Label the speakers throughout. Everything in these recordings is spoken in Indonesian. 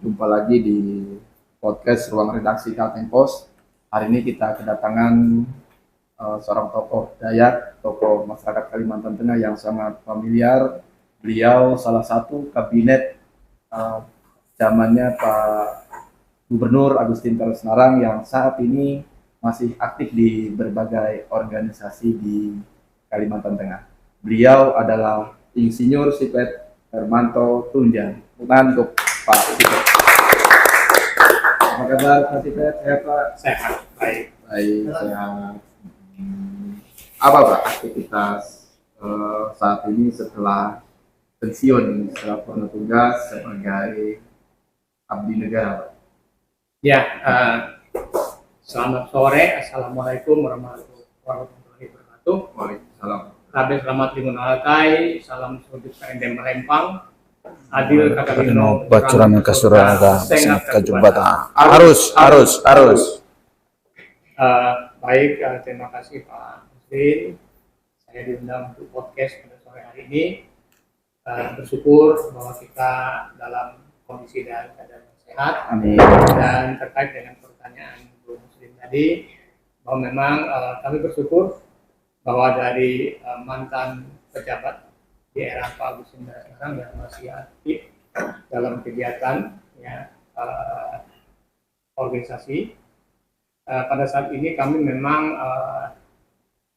Speaker 1: Jumpa lagi di podcast Ruang Redaksi Kalteng Pos. Hari ini kita kedatangan seorang tokoh Dayak, tokoh masyarakat Kalimantan Tengah yang sangat familiar. Beliau salah satu kabinet zamannya Pak Gubernur Agustin Tersenarang yang saat ini masih aktif di berbagai organisasi di Kalimantan Tengah. Beliau adalah Insinyur Sipet Hermanto Tunjang. Untuk Pak Sipet. Apa kabar Pak Sipet? Sehat Pak?
Speaker 2: Sehat, baik.
Speaker 1: Baik, sehat. Apa Pak aktivitas saat ini setelah pensiun, setelah purna tugas sebagai abdi negara?
Speaker 2: Ya, selamat sore. Assalamualaikum warahmatullahi wabarakatuh.
Speaker 1: Waalaikumsalam.
Speaker 2: Kabeh selamat limunalakai, salam sujud kaendem melempang. Adil kakabino
Speaker 3: bacuran kasurada sengat kajumbata harus
Speaker 2: baik, terima kasih Pak Muslim. Saya diundang untuk podcast pada sore hari ini. Bersyukur bahwa kita dalam kondisi dan keadaan yang sehat.
Speaker 1: Amin.
Speaker 2: Dan terkait dengan pertanyaan Bu Muslim tadi, bahwa memang kami bersyukur bahwa dari mantan pejabat di era Pak Agustin sekarang yang masih aktif dalam kegiatan ya, organisasi. Pada saat ini kami memang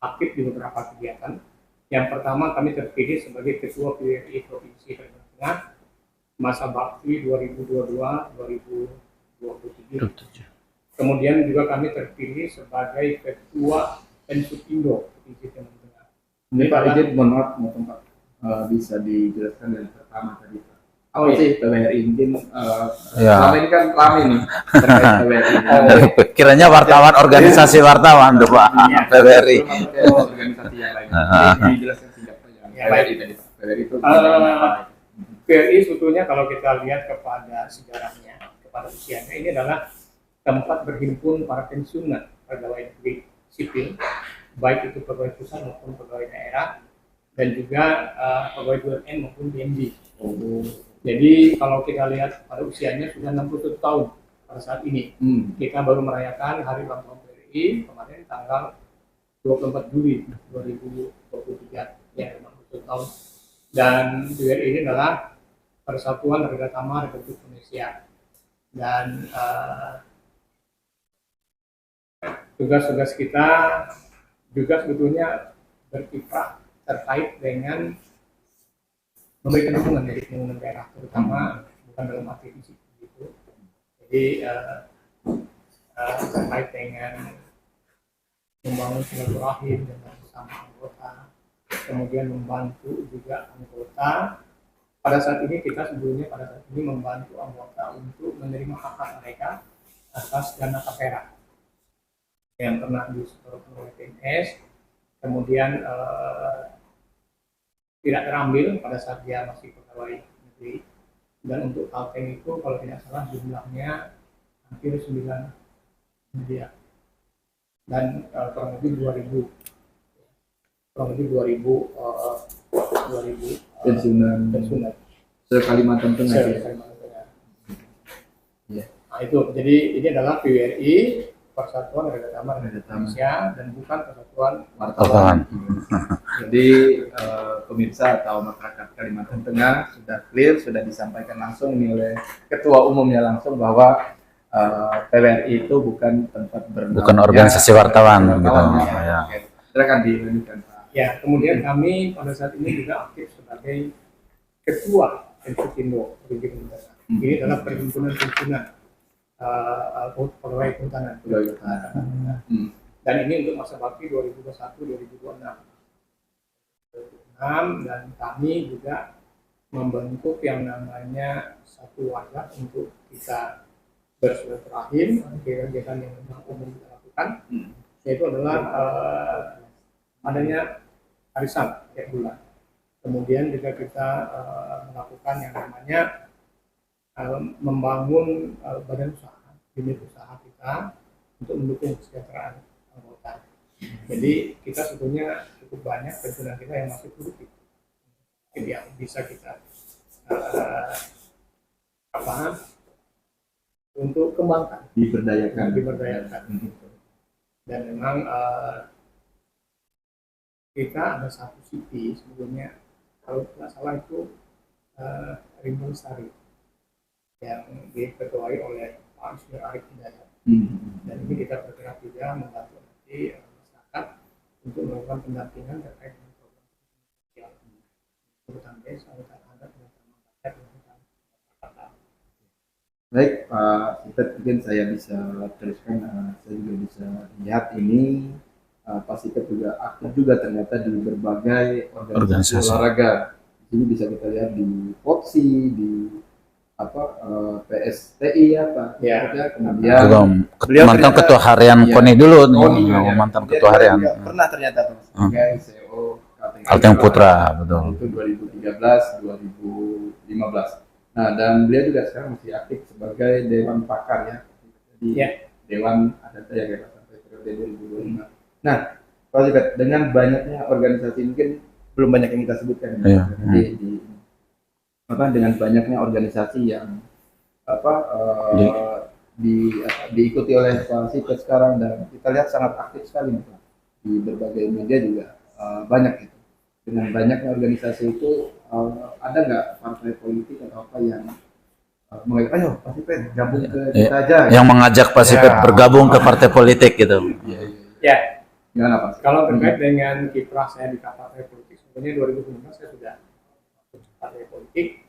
Speaker 2: aktif di beberapa kegiatan. Yang pertama, kami terpilih sebagai Ketua PWRI Provinsi Kalimantan Tengah masa bakti 2022-2027. Kemudian juga kami terpilih sebagai Ketua Pensupindo Provinsi Kalimantan Tengah.
Speaker 1: Ini Pak izin, mohon maaf, Pak. Bisa dijelaskan yang pertama tadi Pak. Apa sih PWRI? Mungkin selama ini kan ramai nih terkait PWRI.
Speaker 3: kiranya wartawan organisasi wartawan tuh Pak PWRI.
Speaker 1: Organisasi yang lain. Dijelaskan singkat saja. PWRI tadi Pak. PWRI itu
Speaker 2: PWRI sebetulnya kalau kita lihat kepada sejarahnya, kepada usianya, ini adalah tempat berhimpun para pensiunan pegawai negeri sipil, baik itu pegawai pusat maupun pegawai daerah, dan juga pegawai BUMN maupun BND. Jadi kalau kita lihat pada usianya sudah 61 tahun pada saat ini. Kita baru merayakan hari ulang tahun PWRI kemarin tanggal 24 Juli 2023, ya 61 tahun. Dan PWRI ini adalah Persatuan Nahdlatul Ulama Republik Indonesia. Dan tugas-tugas kita juga sebetulnya berkiprah terkait dengan memberikan dukungan dari pembangunan daerah, terutama bukan dalam arti fisik gitu. Jadi terkait dengan membangun silaturahim dengan bersama anggota, kemudian membantu juga anggota. Pada saat ini kita sebelumnya membantu anggota untuk menerima hak-hak mereka atas dana tapera yang pernah disetorkan oleh PNS, kemudian tidak terambil pada saat dia masih pegawai negeri. Dan untuk Kalteng itu kalau tidak salah jumlahnya hampir 9 miliar dan kurang lebih 2000 pensiunan
Speaker 1: se-Kalimantan Tengah.
Speaker 2: Ya. Nah itu, jadi ini adalah PWRI, Persatuan Nahdlatul Ulama Republik Indonesia, dan bukan Persatuan
Speaker 3: Wartawan.
Speaker 1: Jadi pemirsa atau masyarakat Kalimantan Tengah sudah clear, sudah disampaikan langsung nih oleh Ketua Umumnya langsung bahwa PWRI itu bukan tempat
Speaker 3: Bukan organisasi wartawan gitu.
Speaker 1: Ya. Silakan dilanjutkan Pak.
Speaker 2: Ya, kemudian kami pada saat ini juga aktif sebagai Ketua Pensupindo Provinsi Kalimantan Tengah. Ini adalah perhimpunan pegawai kehutanan. Dan ini untuk masa bakti 2021-2026. Dan kami juga membentuk yang namanya satu wadah untuk kita bersilaturahim, kegiatan yang memang umum kita lakukan, yaitu adalah adanya arisan tiap bulan. Kemudian juga kita melakukan yang namanya membangun badan usaha, unit usaha kita untuk mendukung kesejahteraan anggota. Jadi kita sebetulnya cukup banyak pensiunan kita yang masih produktif, jadi yang bisa kita apa untuk kembangkan, diberdayakan. Dan memang kita ada satu CV sebelumnya, kalau tidak salah itu Rimbo Lestari yang diketuai oleh Pak Ismail Arief Hidayat. Dan ini kita bergerak juga membantu nanti masyarakat untuk melakukan pendampingan terkait dengan program sosial, hutan desa, hutan adat, hutan masyarakat, dan hutan kota.
Speaker 1: Baik, Pak Sipet, mungkin saya bisa teruskan. Saya juga bisa lihat ini Pak Sipet juga aktif juga ternyata di berbagai organisasi olahraga. Di sini bisa kita lihat di POTSI, di PSTI kemudian
Speaker 3: beliau mantan ketua harian KONI dulu nih, mantan ketua harian.
Speaker 1: Pernah ternyata sebagai CEO
Speaker 3: Kalteng Putra, betul.
Speaker 1: Itu 2013, 2015. Nah, dan beliau juga sekarang masih aktif sebagai Dewan Pakar ya. Jadi Dewan Adat ya sampai periode 2025. Nah, Pak Sipet, dengan banyaknya organisasi, mungkin belum banyak yang kita sebutkan. Dengan banyaknya organisasi yang diikuti oleh Pak Sipet sekarang, dan kita lihat sangat aktif sekali Pak. Di berbagai media juga banyak itu. Dengan banyaknya organisasi itu ada nggak partai politik atau apa yang mengajak, ayo Pak Sipet gabung ke kita aja,
Speaker 3: yang mengajak Pak Sipet bergabung ke partai politik gitu?
Speaker 2: Ya,
Speaker 1: gimana Pak?
Speaker 2: Kalau terkait dengan kiprah saya di partai politik, sebenarnya 2019 saya sudah masuk partai politik,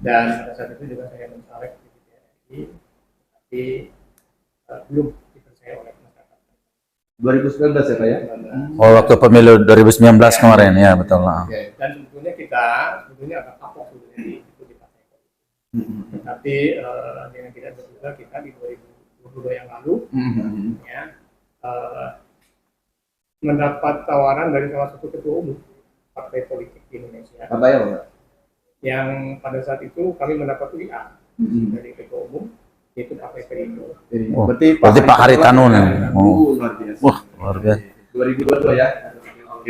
Speaker 2: dan pada saat itu juga saya mencaleg di DPR RI, tapi belum dipercaya oleh masyarakat.
Speaker 1: 2019 ya Pak ya?
Speaker 3: Oh, waktu pemilu 2019 kemarin ya, betul lah.
Speaker 2: Dan sebetulnya kita agak kapok sebetulnya di partai politik. Tapi dengan tidak terduga kita di 2022 yang lalu mendapat tawaran dari salah satu ketua umum partai politik di Indonesia.
Speaker 1: Partai apa?
Speaker 2: Yang pada saat itu kami mendapat WA dari ketua umum, yaitu Partai Perindo.
Speaker 3: Oh, berarti Pak Haritanu nih.
Speaker 1: Luar biasa.
Speaker 3: Wah, luar biasa.
Speaker 1: 2022 ya.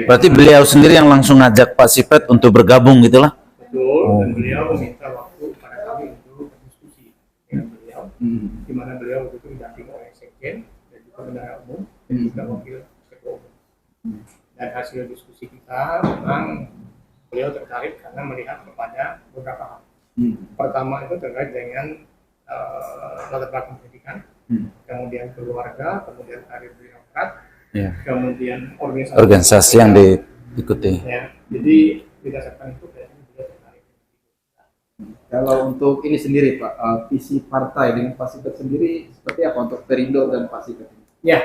Speaker 3: Berarti beliau sendiri yang langsung ngajak Pak Sipet untuk bergabung gitulah.
Speaker 2: Betul, dan beliau meminta waktu pada kami untuk berdiskusi dengan beliau, di mana beliau itu didampingi oleh Sekjen dan juga bendahara umum dan juga wakil ketua umum. Dan hasil diskusi kita memang beliau tertarik karena melihat kepada beberapa hal. Pertama itu terkait dengan latar belakang pendidikan, kemudian keluarga, kemudian karir birokrat, kemudian organisasi
Speaker 3: yang diikuti.
Speaker 2: Ya, jadi berdasarkan itu biasanya beliau tertarik.
Speaker 1: Kalau untuk ini sendiri Pak, visi partai dengan Pak Sipet sendiri seperti apa untuk Perindo dan Pak Sipet?
Speaker 2: Ya,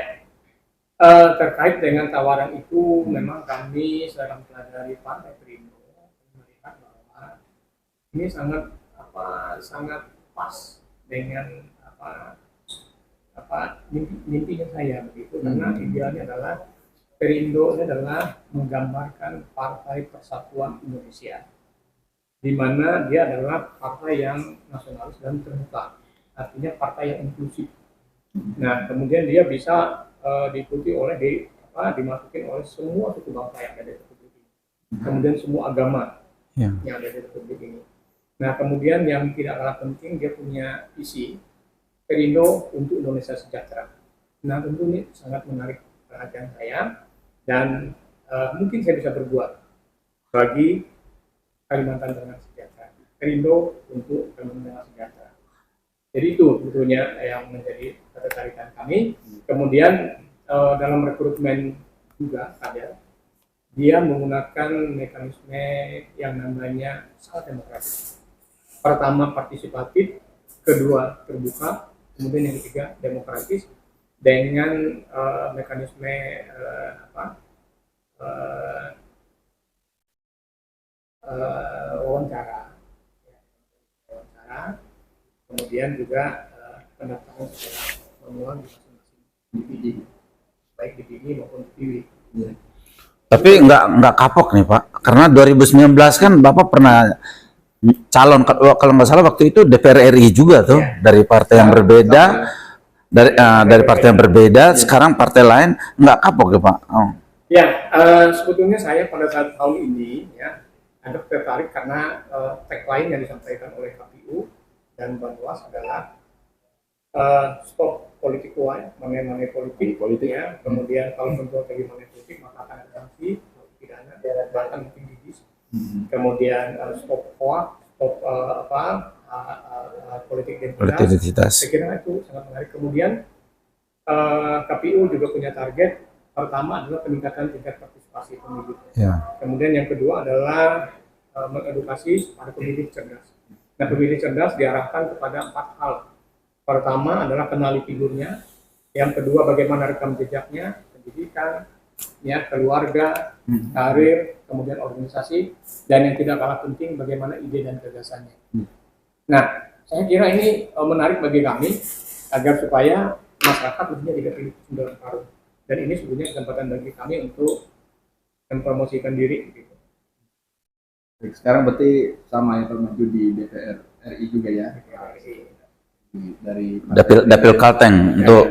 Speaker 2: terkait dengan tawaran itu, memang kami sedang mempelajari Partai Perindo melihat bahwa ini sangat pas dengan mimpinya saya begitu, karena idealnya adalah Perindo ini adalah menggambarkan Partai Persatuan Indonesia, di mana dia adalah partai yang nasionalis dan terbuka, artinya partai yang inklusif. Nah, kemudian dia bisa diikuti oleh dimasukin oleh semua suku bangsa yang ada di Republik ini, kemudian semua agama yang ada di Republik ini. Nah, kemudian yang tidak kalah penting, dia punya visi Perindo untuk Indonesia sejahtera. Nah, tentu ini sangat menarik perhatian saya, dan mungkin saya bisa berbuat bagi Kalimantan Tengah sejahtera. Perindo untuk Kalimantan Tengah sejahtera. Jadi itu sebetulnya yang menjadi ketertarikan kami. Kemudian dalam rekrutmen juga ada, dia menggunakan mekanisme yang namanya sangat demokratis. Pertama partisipatif, kedua terbuka, kemudian yang ketiga demokratis dengan mekanisme wawancara, kemudian juga pendaftaran secara manual di masing-masing divisi, baik divisi maupun TV.
Speaker 3: Tapi nggak kapok nih Pak, karena 2019 kan Bapak pernah calon, kalau nggak salah waktu itu DPR RI juga tuh, dari partai yang berbeda, dari partai yang berbeda, sekarang partai lain, nggak kapok ya Pak?
Speaker 2: Ya, sebetulnya saya pada saat tahun ini ya agak tertarik karena tagline yang disampaikan oleh KPU dan Banwas adalah stop politik uang, mengenai politik, ya. Kemudian kalau berbuat bagi money politik maka akan ada sanksi pidana, bahkan mungkin bidis. Kemudian stop hoax, stop politik identitas. Saya kira itu sangat menarik. Kemudian KPU juga punya target. Pertama adalah peningkatan tingkat partisipasi pemilih.
Speaker 3: Ya.
Speaker 2: Kemudian yang kedua adalah mengedukasi para pemilih cerdas. Nah, pemilih cerdas diarahkan kepada 4 hal. Pertama adalah kenali figurnya. Yang kedua bagaimana rekam jejaknya, pendidikan, ya, keluarga, karir, kemudian organisasi, dan yang tidak kalah penting bagaimana ide dan gagasannya. Nah, saya kira ini menarik bagi kami agar supaya masyarakat lebihnya tidak pilih sembilan karung. Dan ini sebenarnya kesempatan bagi kami untuk mempromosikan diri. Gitu.
Speaker 1: Sekarang berarti sama yang termaju di DPR RI juga ya? Dari
Speaker 3: Dapil Kalteng untuk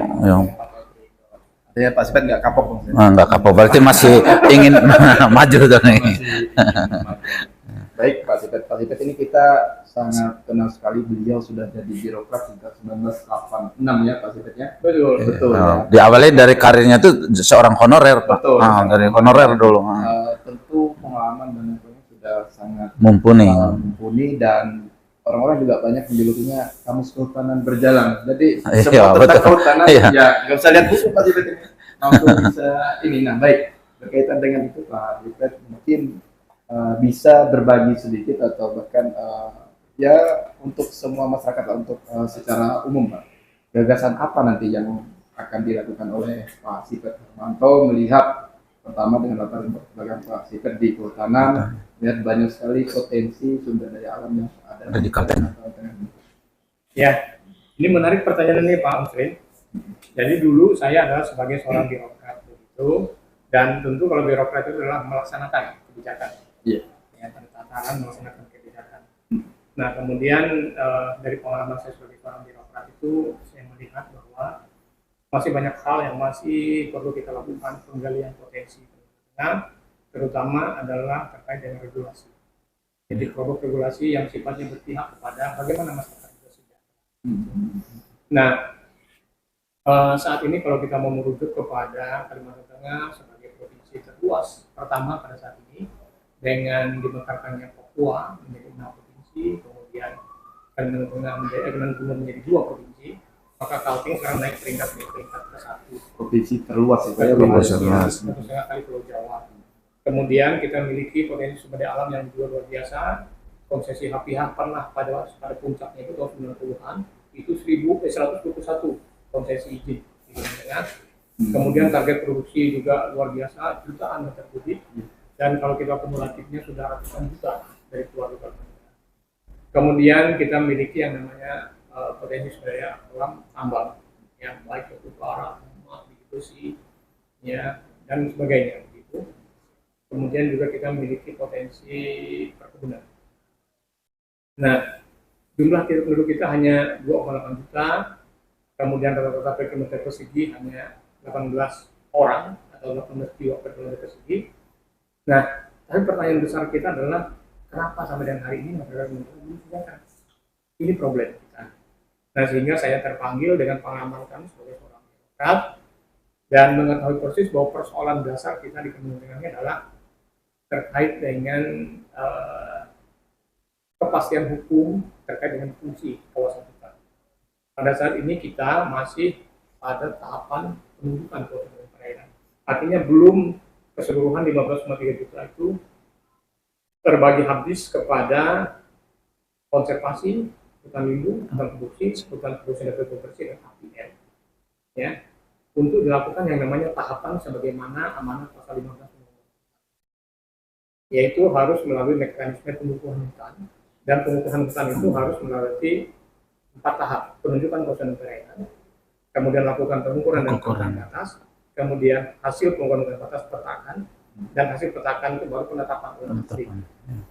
Speaker 1: ya Pak Sipet nggak kapok dong?
Speaker 3: nggak kapok, berarti masih ingin maju tuh nih.
Speaker 1: Baik Pak Sipet ini kita sangat kenal sekali, beliau sudah jadi birokrat sejak 1986 ya Pak Sipet ya? Betul. Ya.
Speaker 3: Diawali dari karirnya tuh seorang honorer Pak.
Speaker 1: Betul.
Speaker 3: Dari honorer dulu.
Speaker 1: Tentu pengalaman dan lain-lainnya sudah sangat
Speaker 3: Mumpuni
Speaker 1: dan orang-orang juga banyak menjulukinya kamus kehutanan berjalan. Jadi
Speaker 3: Iya,
Speaker 1: semua tentang
Speaker 3: betul.
Speaker 1: kehutanan
Speaker 3: Iya.
Speaker 1: ya nggak usah lihat buku Pak Sipet ini langsung bisa ini. Nah baik, berkaitan dengan itu Pak Sipet mungkin bisa berbagi sedikit atau bahkan ya untuk semua masyarakat untuk secara umum Pak, gagasan apa nanti yang akan dilakukan oleh Pak Sipet Hermanto melihat pertama dengan latar belakang Pak Sipet di kehutanan, lihat banyak sekali potensi sumber daya alam yang ada
Speaker 3: di Kalteng.
Speaker 2: Ya, ini menarik pertanyaan ini Pak Musrin. Jadi dulu saya adalah sebagai seorang birokrat begitu, dan tentu kalau birokrat itu adalah melaksanakan kebijakan.
Speaker 1: Iya.
Speaker 2: Ya, tataran melaksanakan kebijakan. Nah, kemudian dari pengalaman saya sebagai seorang birokrat itu saya melihat bahwa masih banyak hal yang masih perlu kita lakukan penggalian potensi. Nah, terutama adalah terkait dengan regulasi. Jadi produk regulasi yang sifatnya berpihak kepada bagaimana masyarakat itu sejahtera. Nah, saat ini kalau kita mau merujuk kepada Kalimantan Tengah sebagai provinsi terluas pertama pada saat ini dengan dimekarkannya Papua menjadi 6 provinsi, kemudian Kalimantan Tengah menjadi 2 provinsi, maka Kalteng sekarang naik peringkat ke-1.
Speaker 1: Provinsi terluas ya,
Speaker 2: Satu setengah kali Pulau Jawa. Kemudian kita memiliki potensi sumber daya alam yang juga luar biasa. Konsesi HPH pernah pada puncaknya itu tahun 90-an itu 121 konsesi izin di Indonesia. Kemudian target produksi juga luar biasa, jutaan meter kubik. Dan kalau kita kumulatifnya sudah ratusan juta dari keluarga. Kemudian kita memiliki yang namanya potensi sumber daya alam tambang, yang baik itu bara, emas, besi, ya, dan sebagainya. Gitu. Kemudian juga kita memiliki potensi perkebunan. Nah, jumlah penduduk kita hanya 2,8 juta, kemudian rata-rata per kilometer persegi hanya 18 orang atau 18 jiwa per kilometer persegi. Nah, tapi pertanyaan besar kita adalah kenapa sampai dengan hari ini masyarakat belum sejahtera? Ini problem kita. Nah, sehingga saya terpanggil dengan pengalaman kami sebagai seorang birokrat dan mengetahui persis bahwa persoalan dasar kita di Kalimantan ini adalah terkait dengan kepastian hukum terkait dengan fungsi kawasan hutan. Pada saat ini kita masih pada tahapan penunjukan kawasan perairan. Artinya belum keseluruhan 15,3 juta itu terbagi habis kepada konservasi, hutan lindung, hutan produksi dan bersih dan HPL. Ya, untuk dilakukan yang namanya tahapan sebagaimana amanat pasal 15 yaitu harus melalui mekanisme pengukuhan hutan, dan pengukuhan hutan itu harus melalui 4 tahap: penunjukan kawasan perairan, kemudian lakukan pengukuran dan penetapan batas, kemudian hasil pengukuran dan batas petakan, dan hasil petakan itu baru penetapan asli.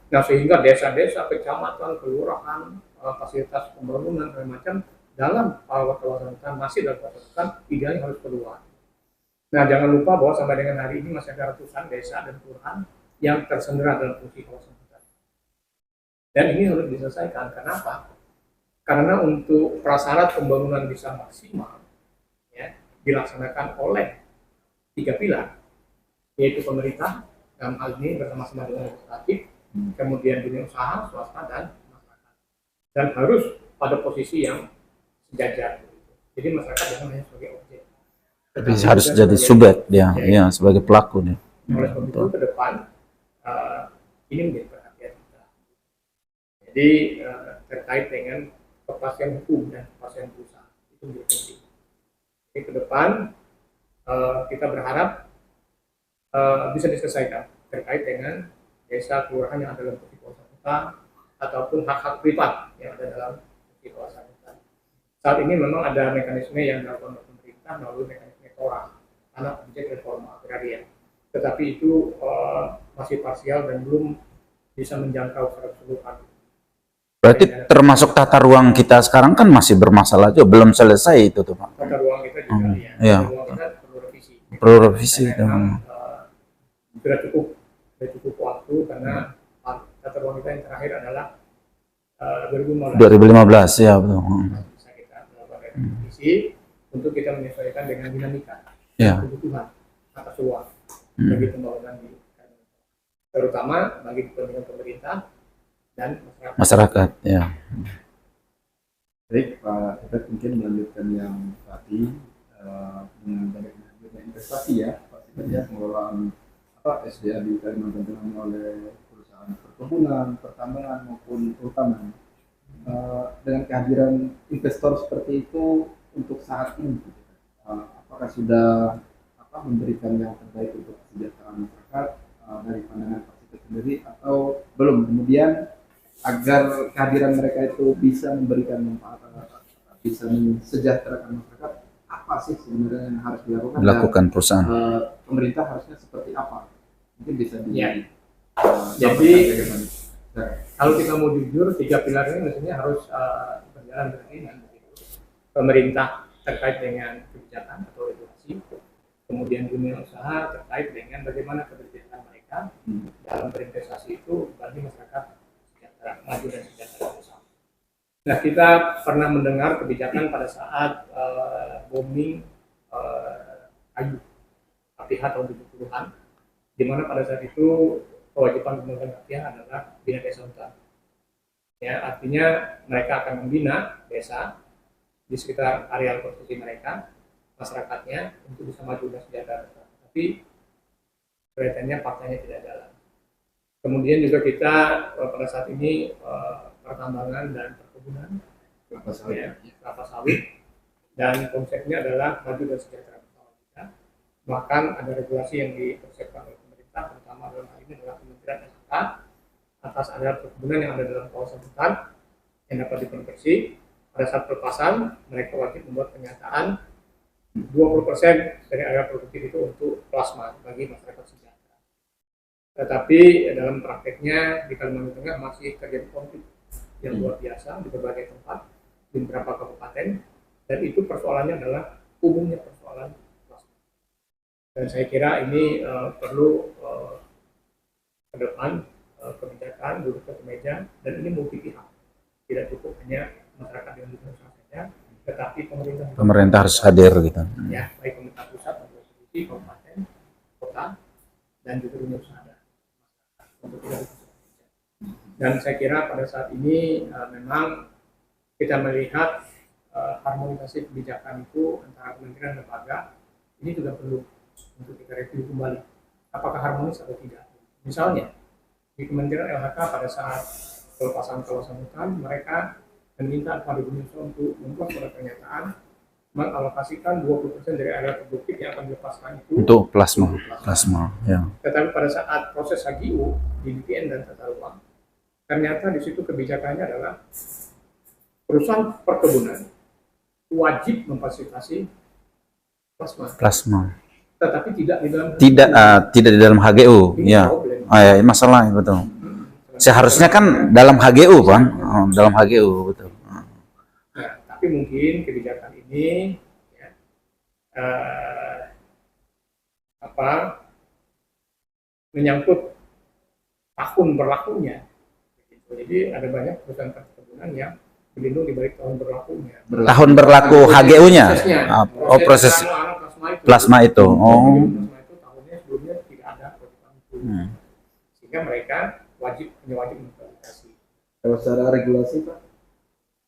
Speaker 2: Nah, sehingga desa-desa, kecamatan, kelurahan, fasilitas pembangunan dan macam dalam kawasan hutan masih dalam kawasan hutan, 3 ini harus keluar. Nah, jangan lupa bahwa sampai dengan hari ini masih ada ratusan desa dan kelurahan yang tersendera dalam fungsi kawasan hutan. Dan ini harus diselesaikan. Kenapa? Karena untuk prasyarat pembangunan bisa maksimal, ya, dilaksanakan oleh 3 pilar, yaitu pemerintah dalam hal ini bersama-sama dengan legislatif, kemudian dunia usaha, swasta, dan masyarakat. Dan harus pada posisi yang sejajar. Jadi masyarakat jangan hanya sebagai objek,
Speaker 3: Tapi harus jadi subjek dia, ya, sebagai pelaku nih.
Speaker 2: oleh sebab itu ke depan ini menjadi perhatian kita. Jadi terkait dengan kepastian hukum dan kepastian berusaha itu menjadi penting. Jadi ke depan kita berharap bisa diselesaikan terkait dengan desa kelurahan yang ada dalam fungsi kawasan hutan ataupun hak-hak privat yang ada dalam fungsi kawasan hutan. Saat ini memang ada mekanisme yang dilakukan oleh pemerintah melalui mekanisme TORA, anak objek reforma agraria. Tetapi itu masih parsial dan belum bisa menjangkau secara keseluruhan.
Speaker 3: Berarti termasuk tata ruang kita sekarang kan masih bermasalah juga, belum selesai itu tuh Pak.
Speaker 2: Tata ruang kita juga
Speaker 3: iya.
Speaker 2: tata ruang kita perlu revisi.
Speaker 3: Perlu revisi.
Speaker 2: Memang sudah cukup waktu karena tata ruang kita yang terakhir adalah 2015.
Speaker 3: 2015 ya betul.
Speaker 2: Bisa kita melakukan revisi untuk kita menyesuaikan dengan dinamika
Speaker 3: Ya.
Speaker 2: kebutuhan atas ruang bagi pembangunan di Kalimantan, terutama bagi kepentingan pemerintah dan
Speaker 3: Masyarakat ya.
Speaker 1: Baik Pak Tepet, mungkin melanjutkan yang tadi dengan banyaknya investasi ya pasti saja pengelolaan SDA di Kalimantan Tengah oleh perusahaan perkebunan, pertambangan maupun perhutanan. Dengan kehadiran investor seperti itu untuk saat ini, apakah sudah memberikan yang terbaik untuk kesejahteraan masyarakat dari pandangan Pak Tepet sendiri atau belum? Kemudian agar kehadiran mereka itu bisa memberikan manfaat, bisa mensejahterakan masyarakat, apa sih sebenarnya yang harus
Speaker 3: dilakukan perusahaan?
Speaker 2: Pemerintah harusnya seperti apa? Mungkin bisa
Speaker 1: jadi
Speaker 2: kalau kita mau jujur, 3 pilar ini mestinya harus berjalan beriringan. Pemerintah terkait dengan kebijakan atau regulasi, kemudian dunia usaha terkait dengan bagaimana kebijakan mereka dalam berinvestasi itu bagi masyarakat maju dan sejahtera bersama. Nah, kita pernah mendengar kebijakan pada saat booming kayu KPH tahun 70-an, di mana pada saat itu kewajiban pemegang KPH adalah bina desa hutan. Ya, artinya mereka akan membina desa di sekitar areal konstruksi mereka, masyarakatnya untuk bisa maju dan sejahtera. Tapi kelihatannya faktanya tidak jalan. Kemudian juga kita pada saat ini pertambangan dan perkebunan, kelapa sawit, dan konsepnya adalah maju dan sejahtera bersama kita. Bahkan ada regulasi yang dipersiapkan oleh pemerintah, terutama dalam hal ini adalah Kementerian SK atas area perkebunan yang ada dalam kawasan hutan yang dapat dikonversi. Pada saat pelepasan, mereka wajib membuat pernyataan 20% dari area produktif itu untuk plasma bagi masyarakat sejahtera. Tetapi dalam prakteknya di Kalimantan Tengah masih terjadi konflik yang luar biasa di berbagai tempat, di beberapa kabupaten, dan itu persoalannya adalah umumnya persoalan plasma. Dan saya kira ini perlu ke depan kebijakan duduk ke meja, dan ini multi pihak, tidak cukup hanya masyarakat yang berusaha saja, tetapi
Speaker 3: pemerintah harus hadir gitu.
Speaker 2: Ya, baik pemerintah pusat, provinsi, kabupaten, kota, dan juga dunia usaha. Dan saya kira pada saat ini memang kita melihat harmonisasi kebijakan itu antara kementerian dan lembaga ini juga perlu untuk kita review kembali apakah harmonis atau tidak. Misalnya di Kementerian LHK pada saat pelepasan kawasan hutan mereka meminta kepada dunia usaha untuk membuat surat pernyataan mengalokasikan 20% dari area produktif yang akan dilepaskan itu
Speaker 3: untuk plasma ya.
Speaker 2: Tetapi pada saat proses HGU di BPN dan tata ruang, ternyata di situ kebijakannya adalah perusahaan perkebunan wajib memfasilitasi
Speaker 3: plasma.
Speaker 2: Tetapi tidak di dalam
Speaker 3: tidak di dalam HGU ya. Ya masalah betul. Seharusnya kan dalam HGU Bang, dalam HGU betul.
Speaker 2: Nah, tapi mungkin kebijakan ini ya, menyangkut tahun berlakunya. Jadi ada banyak perusahaan perkebunan yang berlindung di balik tahun berlakunya.
Speaker 3: Tahun berlaku HGU-nya.
Speaker 2: Prosesnya,
Speaker 3: Oh, proses
Speaker 2: plasma itu.
Speaker 3: plasma itu. Oh.
Speaker 2: Plasma itu tahunnya sebelumnya tidak ada program itu. Sehingga mereka wajib memverifikasi.
Speaker 1: Kalau secara regulasi Pak,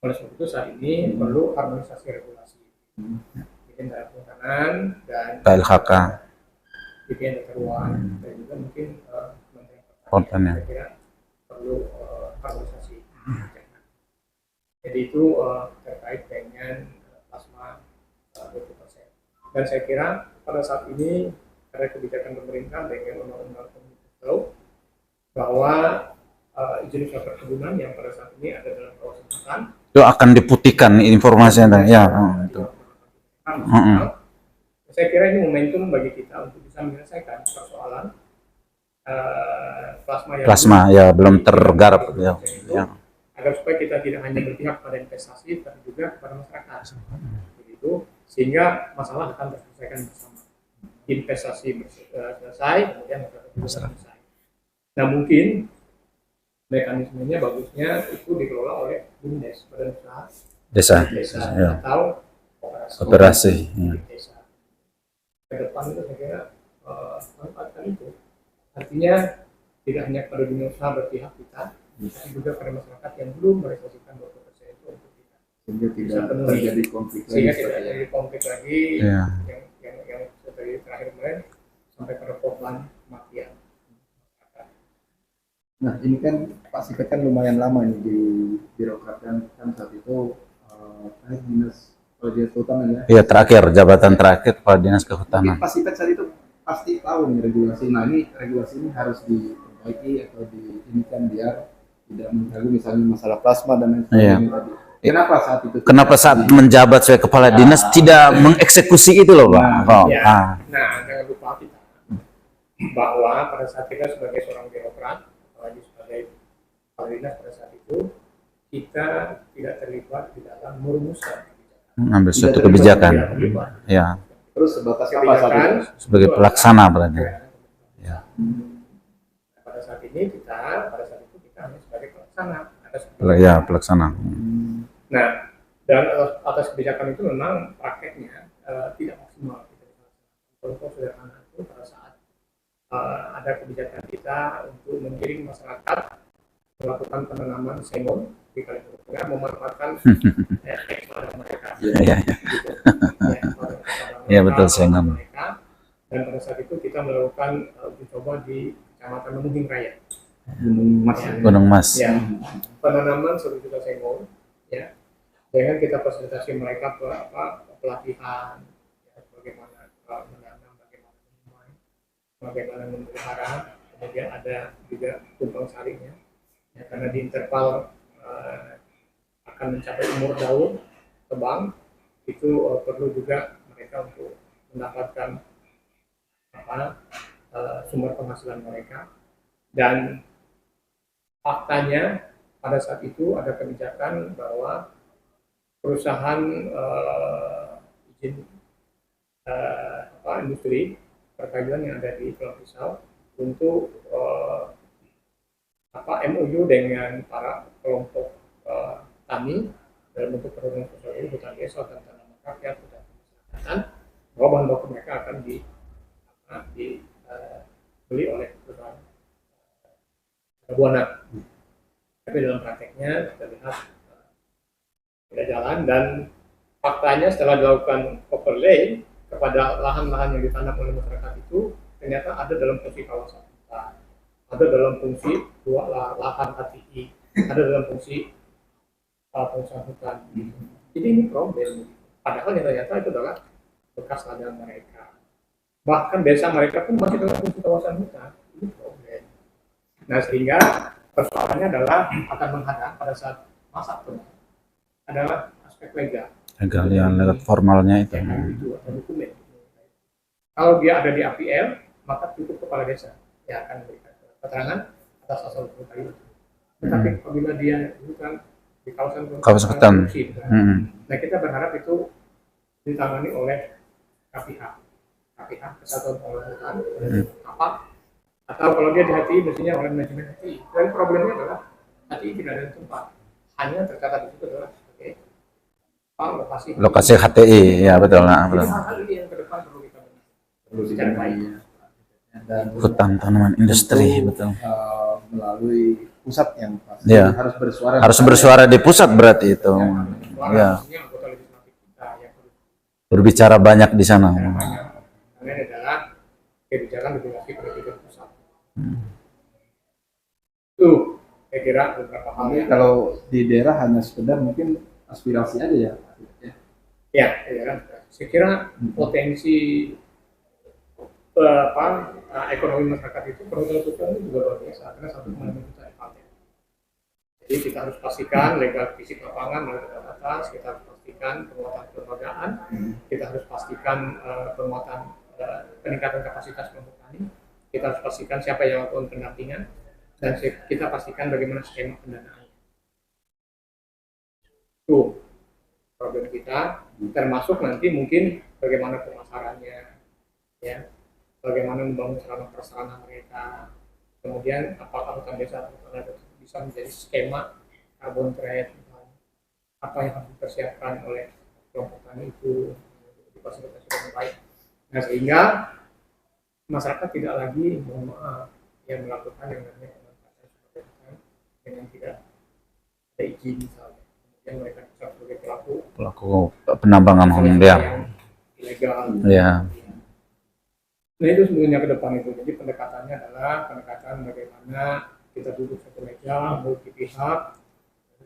Speaker 2: Oleh sebab itu saat ini perlu harmonisasi regulasi. Mungkin dalam perhutanan dan
Speaker 3: KLHK.
Speaker 2: BPN Tata Ruang dan juga mungkin Kementerian
Speaker 3: Pertanian.
Speaker 2: Saya kira perlu harmonisasi. Jadi itu terkait dengan plasma 20%. Dan saya kira pada saat ini ada kebijakan pemerintah dengan undang-undang Omnibus Law bahwa izin usaha perkebunan yang pada saat ini ada dalam kawasan hutan
Speaker 3: Itu akan diputihkan informasinya. Ya, itu.
Speaker 2: Saya kira ini momentum bagi kita untuk bisa menyelesaikan persoalan
Speaker 3: Plasma ya belum tergarap ya. Ya.
Speaker 2: Agar supaya kita tidak hanya berpihak pada investasi tapi juga kepada masyarakat. Begitu sehingga masalah akan terselesaikan bersama. Investasi selesai, kemudian masyarakat juga selesai. Nah mungkin mekanismenya bagusnya itu dikelola oleh BUMDes, Badan Usaha
Speaker 3: Desa. Ya.
Speaker 2: atau
Speaker 3: Operasi.
Speaker 2: di desa. Ke depan itu saya kira manfaatkan itu. Artinya tidak hanya pada dunia usaha berpihak kita, tapi juga pada masyarakat yang belum merealisasikan 20% itu untuk kita.
Speaker 1: sehingga tidak
Speaker 2: Bisa penuhi.
Speaker 1: terjadi konflik
Speaker 2: Sehingga
Speaker 1: lagi.
Speaker 2: tidak terjadi konflik lagi
Speaker 3: Ya.
Speaker 2: yang seperti terakhir kemarin sampai pada korban kematian.
Speaker 1: Nah ini kan Pak Sipet kan lumayan lama ini di birokrat kan saat itu dinas kehutanan ya.
Speaker 3: Iya, terakhir jabatan terakhir Kepala Dinas Kehutanan.
Speaker 1: Mungkin Pak Sipet saat itu pasti tahu nih regulasi. Nah ini regulasi ini harus diperbaiki atau diinikan biar tidak mengganggu misalnya masalah plasma dan lain sebagainya tadi. Kenapa saat itu?
Speaker 3: Kenapa saat menjabat sebagai Kepala Dinas tidak mengeksekusi itu loh, Pak?
Speaker 2: Nah, jangan lupa kita bahwa pada saat kita sebagai seorang birokrat, apalagi sebagai kepala dinas pada saat itu, kita tidak terlibat di dalam merumuskan
Speaker 3: Ambil suatu kebijakan. Ya,
Speaker 1: Terus sebatas apa saat
Speaker 2: kebijakan
Speaker 1: itu?
Speaker 3: sebagai pelaksana berarti. Ya.
Speaker 2: Pada saat ini pada saat itu kita hanya sebagai pelaksana atas
Speaker 3: Ya, pelaksana.
Speaker 2: Nah, dan atas kebijakan itu memang prakteknya tidak maksimal. Contoh sederhana itu pada saat ada kebijakan kita untuk menggiring masyarakat melakukan penanaman sengon di Kalimantan Tengah, memanfaatkan mereka.
Speaker 3: Ya. Ya, betul, sengon.
Speaker 2: Mereka. Dan pada saat itu kita melakukan uji coba di Kecamatan Menuhing Raya.
Speaker 3: Gunung Mas.
Speaker 2: Ya, penanaman 1 juta sengon, ya. Dengan kita fasilitasi mereka pelatihan, ya, bagaimana menanam, bagaimana menyemai, bagaimana memelihara, kemudian ada juga tumpang sarinya, ya, karena di interval akan mencapai umur daun tebang, itu perlu juga mereka untuk mendapatkan sumber penghasilan mereka. Dan faktanya pada saat itu ada kebijakan bahwa perusahaan izin industri perkajuan yang ada di Pulau Pisau untuk MOU dengan para kelompok tani dalam bentuk perhutanan sosial ini, hutan desa dan tanaman rakyat, hutan kemasyarakatan, bahwa bahan baku mereka akan dibeli oleh perusahaan Buana. Tapi dalam prakteknya kita lihat tidak jalan, dan faktanya setelah dilakukan overlay kepada lahan-lahan yang ditanam oleh masyarakat itu ternyata ada dalam fungsi kawasan hutan, ada dalam fungsi lahan HTI, ada dalam fungsi pengusaha hutan. Jadi ini problem. Padahal ternyata itu adalah bekas ladang mereka. Bahkan desa mereka pun masih dalam fungsi kawasan hutan. Ini problem. Nah, sehingga persoalannya adalah akan menghadang pada saat masa penuh adalah aspek legal.
Speaker 3: Legal yang lewat formalnya itu.
Speaker 2: Itu atau dokumen. Kalau dia ada di APL, maka cukup kepala desa yang akan memberikan keterangan atas asal usul kayu. Tetapi apabila dia bukan di kawasan
Speaker 3: hutan.
Speaker 2: Nah, kita berharap itu ditangani oleh KPH, Kesatuan Pengelola Hutan, apa? Atau kalau dia di HTI, mestinya oleh manajemen HTI. Dan problemnya adalah HTI tidak ada tempat. hanya tercatat di situ adalah sebagai lokasi
Speaker 3: Lokasi HTI, ya betul. Nah,
Speaker 2: Jadi
Speaker 3: betul.
Speaker 2: hal-hal ini yang ke depan perlu kita benahi.
Speaker 1: Perlu
Speaker 2: Secara baik.
Speaker 1: dibenahi, ya. Dan
Speaker 3: Hutan tanaman industri,
Speaker 1: tentu,
Speaker 3: betul.
Speaker 1: melalui pusat yang pasti
Speaker 3: Ya.
Speaker 1: harus bersuara.
Speaker 3: Harus bersuara di pusat berarti itu.
Speaker 2: Suara
Speaker 3: Ya,
Speaker 2: maksudnya anggota legislatif kita yang perlu
Speaker 3: berbicara banyak di sana.
Speaker 2: bicara banyak. Karena ini adalah kebijakan regulasi presiden pusat. Itu saya kira beberapa hal
Speaker 1: Ini
Speaker 2: yang
Speaker 1: kalau di daerah hanya sekedar mungkin aspirasi aja ya.
Speaker 2: ya, saya kira potensi ekonomi masyarakat itu perhutanan sosial itu juga luar biasa karena 1,5 juta hektar. Jadi kita harus pastikan legal fisik lapangan melalui data atas, kita harus pastikan penguatan kelembagaan, kita harus pastikan penguatan peningkatan kapasitas kelompok tani, kita harus pastikan siapa yang melakukan pendampingan, dan kita pastikan bagaimana skema pendanaan. Itu problem kita, termasuk nanti mungkin bagaimana pemasarannya, ya, bagaimana membangun sarana prasarana mereka, kemudian apakah hutan desa bisa menjadi skema carbon trade, apa yang harus dipersiapkan oleh kelompok tani itu difasilitasi dengan baik. Nah, sehingga masyarakat tidak lagi mohon maaf yang melakukan yang namanya pemanfaatan sebagai hutan dengan tidak ada izin misalnya, kemudian mereka bisa sebagai
Speaker 3: Pelaku penambangan
Speaker 2: yang
Speaker 3: ya.
Speaker 2: ilegal.
Speaker 3: Ya.
Speaker 2: Nah, itu sebenarnya ke depan itu. Jadi pendekatannya adalah pendekatan bagaimana kita duduk satu meja, multi pihak,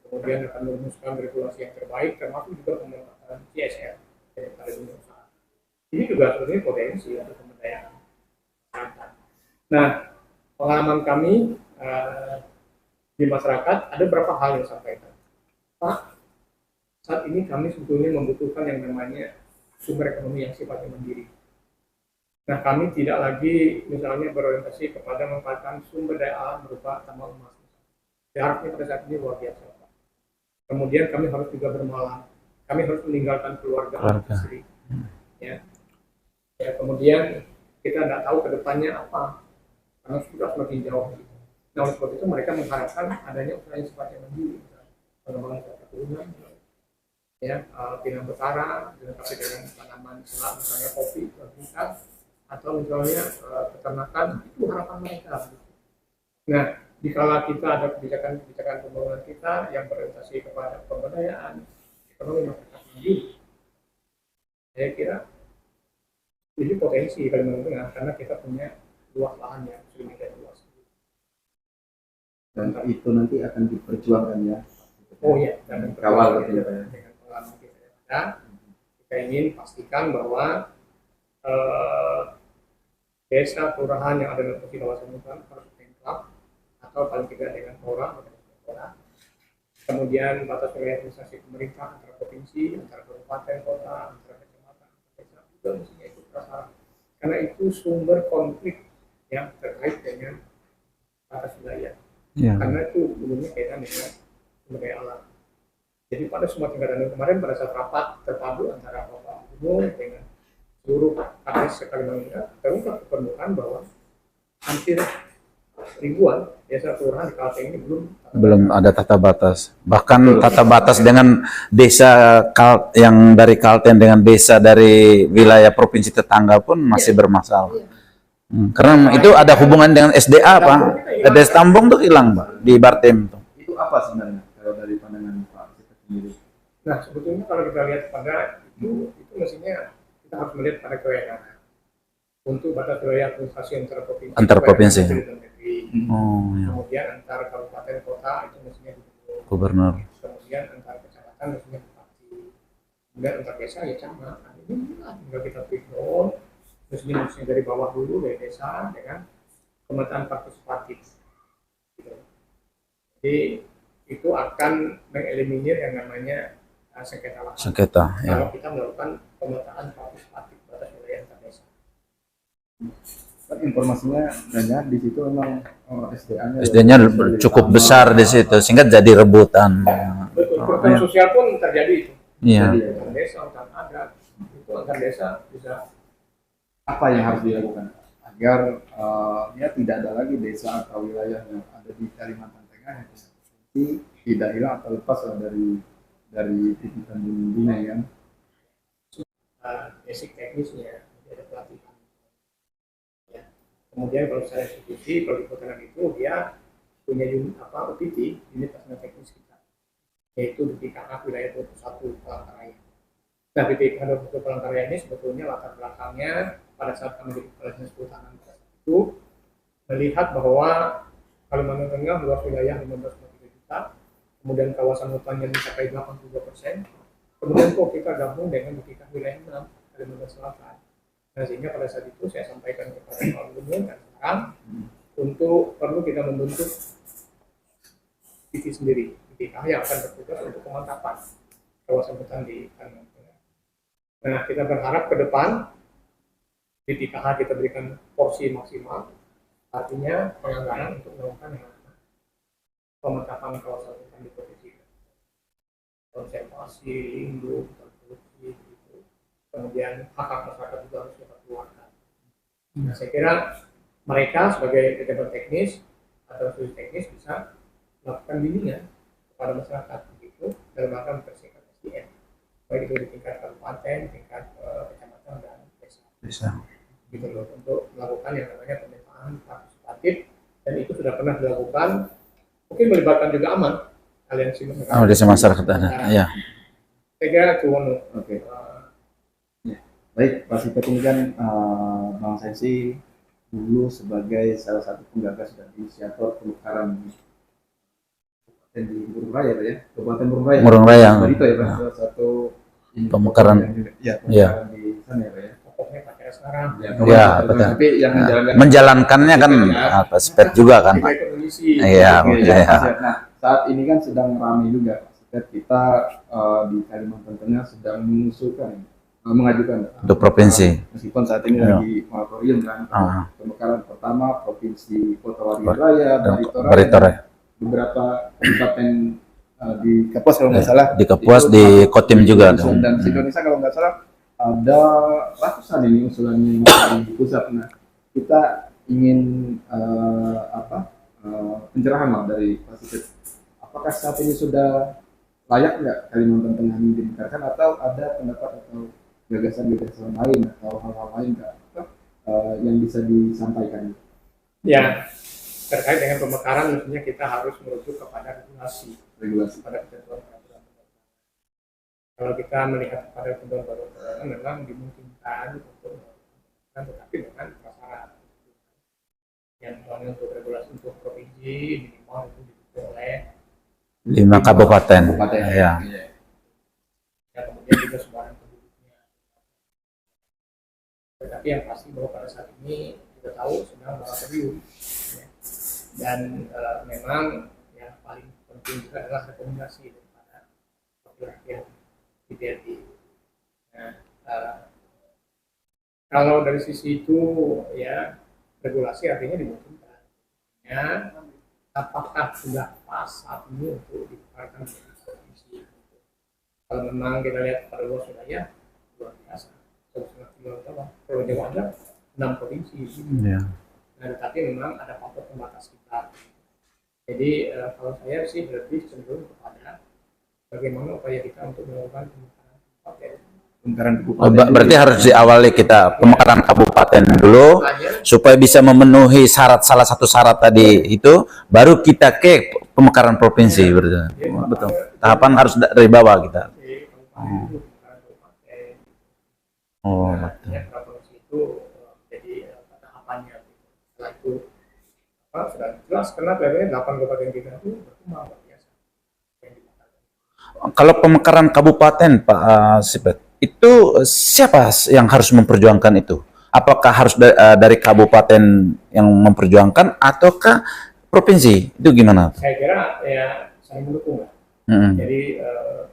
Speaker 2: kemudian akan merumuskan regulasi yang terbaik, termasuk juga pemanfaatan CSR. Ini juga sebenarnya potensi untuk pemberdayaan masyarakat. Nah, pengalaman kami di masyarakat ada beberapa hal yang disampaikan. Pak, saat ini kami sebetulnya membutuhkan yang namanya sumber ekonomi yang sifatnya mandiri. Nah, kami tidak lagi misalnya berorientasi kepada memanfaatkan sumber daya alam berupa tambang emas. Jaraknya pada saat ini luar biasa. Kemudian kami harus juga bermalam. Kami harus meninggalkan keluarga. Istri. Ya. Ya, kemudian kita tidak tahu ke depannya apa, karena sudah semakin jauh. Nah, oleh sebab itu mereka mengharapkan adanya usaha yang sifatnya mandiri, pengembangan perkebunan, ya, pinang betara, dilengkapi dengan tanaman selak, misalnya kopi, tingkat, atau misalnya peternakan, itu harapan mereka. Nah, dikala kita ada kebijakan pembangunan kita yang berorientasi kepada pemberdayaan ekonomi masyarakat sendiri, saya kira ini potensi Kalimantan Tengah karena kita punya luas lahan yang sedemikian luas.
Speaker 1: Dan itu nanti akan diperjuangkan ya.
Speaker 2: Oh iya, dan
Speaker 1: kawal
Speaker 2: dengan pengalaman kita yang ada, kita ingin pastikan bahwa desa kelurahan yang ada dalam kawasan hutan harus enklave atau paling tidak dengan orang atau orang. Kemudian batas wilayah administrasi pemerintah antara provinsi, antara kabupaten, kota, antara kecamatan, desa juga mestinya ikut prasyarat. Karena itu sumber konflik yang terkait dengan batas wilayah.
Speaker 3: Ya.
Speaker 2: Karena itu umumnya kaitan dengan sumber daya alam. Jadi pada semua tingkatan kemarin pada saat rapat terpadu antara Bapak Gubernur dengan seluruh KS Kalimantan Tengah terungkap ke permukaan bahwa hampir ribuan desa kelurahan di Kalteng ini belum
Speaker 3: ada tata batas. Bahkan tata batas dengan desa yang dari Kalteng dengan desa dari wilayah provinsi tetangga pun masih bermasalah. Karena itu ada hubungan dengan SDA, Pak. Desa Tambong tuh hilang, Pak, di Bartem tuh.
Speaker 1: Itu apa sebenarnya kalau dari pandangan Pak Sita sendiri?
Speaker 2: Nah, sebetulnya kalau kita lihat pada itu mestinya kita harus melihat pada kewenangan untuk batas wilayah administrasi antar provinsi.
Speaker 3: Oh, ya.
Speaker 2: Kemudian antara kabupaten kota itu mestinya
Speaker 3: Gubernur.
Speaker 2: Kemudian antara kecamatan mestinya bupati. Kemudian antar desa ya camat. Ini tinggal kita pikir mestinya dari bawah dulu dari desa dengan pemetaan partisipatif. Gitu. Jadi itu akan mengeliminir yang namanya sengketa lahan.
Speaker 3: Sengketa, ya.
Speaker 2: Kalau kita melakukan pemetaan partisipatif batas wilayah antar desa.
Speaker 1: Informasinya banyak di situ memang SDA-nya
Speaker 3: cukup besar di situ sehingga jadi rebutan.
Speaker 2: Betul, perhutanan sosial pun terjadi itu.
Speaker 3: Iya.
Speaker 2: Hutan desa, hutan adat, itu antar desa bisa.
Speaker 1: Apa yang harus dilakukan agar ya tidak ada lagi desa atau wilayah yang ada di Kalimantan Tengah yang tapi tidak hilang atau lepas lah dari titipan bimbingan ya kan.
Speaker 2: Basic teknisnya, ada pelatihan. Ya. Kemudian kalau secara institusi, kalau di Kota itu dia punya unit UPT, unit pelaksana teknis kita, yaitu BPKH wilayah 21 Palangkaraya. Nah, BPKH 21 Palangkaraya ini sebetulnya latar belakangnya pada saat kami di Kepala Dinas Kehutanan itu melihat bahwa Kalimantan Tengah luas wilayah 15,3 juta, kemudian kawasan hutannya mencapai 82%. Kemudian kok kita gabung dengan BPKH wilayah 6 Kalimantan Selatan. Nah, sehingga pada saat itu saya sampaikan kepada Pak Gubernur dan sekarang untuk perlu kita membentuk PT sendiri, BPKH yang akan bertugas untuk pemantapan kawasan hutan di Kalimantan Tengah. Nah, kita berharap ke depan BPKH kita berikan porsi maksimal, artinya penganggaran untuk melakukan pemantapan kawasan hutan di provinsi, konservasi, lindung, produksi, gitu. Kemudian hak masyarakat juga harus kita keluarkan. Nah, saya kira mereka sebagai pejabat teknis atau studi teknis bisa melakukan bimbingan kepada masyarakat begitu dalam rangka mempersiapkan SDM, baik itu di tingkat kabupaten, tingkat kecamatan dan desa. Gitu loh, untuk melakukan yang namanya pemetaan partisipatif, dan itu sudah pernah dilakukan, mungkin melibatkan juga AMAN, aliansi masyarakat.
Speaker 3: Desa masyarakat ada, ya.
Speaker 2: Saya kira itu
Speaker 1: Oke. Baik, Pak Sipet ini kan Bang Sensi dulu sebagai salah satu penggagas dan inisiator pemekaran di Burung Raya ya, Kabupaten Burung Raya.
Speaker 3: Burung Raya.
Speaker 1: Itu ya, Pak, salah satu
Speaker 3: Pemekaran.
Speaker 1: pemekaran di sana ya, Pak ya.
Speaker 2: pokoknya pakai sekarang.
Speaker 3: Ya, betul.
Speaker 1: Tapi yang
Speaker 3: Menjalankannya kan apa Sipet juga kan, Pak. Iya,
Speaker 1: Oke,
Speaker 3: iya.
Speaker 1: siap. Nah, saat ini kan sedang ramai juga, Pak Sipet, kita di Kalimantan Tengah sedang mengajukan
Speaker 3: Untuk provinsi.
Speaker 1: meskipun saat ini
Speaker 3: Ya.
Speaker 1: lagi moratorium kan, pemekaran pertama provinsi Kota Waringin
Speaker 3: Dan
Speaker 1: Raya, Baritora,
Speaker 3: Baritora.
Speaker 1: dan beberapa kabupaten di Kapuas kalau nggak salah,
Speaker 3: Di Kapuas,
Speaker 1: itu
Speaker 3: di Kotim juga.
Speaker 1: dan di Indonesia kalau nggak salah ada ratusan ini usulannya di pusat. Nah, kita ingin pencerahan lah dari Pak Sipet. Apakah saat ini sudah layak nggak Kalimantan Tengah ini dimekarkan, atau ada pendapat atau gagasan-gagasan lain atau hal-hal lain nggak yang bisa disampaikan?
Speaker 2: Ya, terkait dengan pemekaran tentunya kita harus merujuk kepada regulasi pada ketentuan peraturan. Kalau kita melihat pada ketentuan peraturan memang dimungkinkan untuk melakukan, tetapi dengan prasyarat. Yang misalnya untuk regulasi untuk provinsi minimal itu didukung oleh
Speaker 3: 5 kabupaten. Ya.
Speaker 2: ya, kemudian juga sebaran penduduknya. Tetapi yang pasti bahwa pada saat ini kita tahu sedang moratorium, ya. Dan memang yang paling penting juga adalah rekomendasi daripada wakil-wakil DPRD. Nah, kalau dari sisi itu ya regulasi artinya dimungkinkan. Ya, apakah sudah pas saat ini untuk dipakai menjadi provinsi? Kalau memang kita lihat pada luas wilayah luar biasa, 1,5 kilometer, kalau Jawa ada 6 provinsi.
Speaker 3: Ya.
Speaker 2: Nah, tetapi memang ada faktor pembatas kita. Jadi kalau saya sih lebih cenderung kepada bagaimana upaya kita untuk melakukan pemekaran kabupaten.
Speaker 3: Berarti harus diawali kita pemekaran kabupaten dulu supaya bisa memenuhi syarat, salah satu syarat tadi itu, baru kita ke pemekaran provinsi. Betul. Tahapan harus dari bawah kita. Oh, betul.
Speaker 2: Ya, provinsi itu jadi tahapannya. Setelah itu sudah jelas kenapa levelnya 8 kabupaten kita itu berkembang luar biasa.
Speaker 3: Kalau pemekaran kabupaten, Pak Sipet, itu siapa yang harus memperjuangkan itu? Apakah harus dari kabupaten yang memperjuangkan ataukah provinsi? Itu gimana?
Speaker 2: Saya kira ya saling mendukung lah. Jadi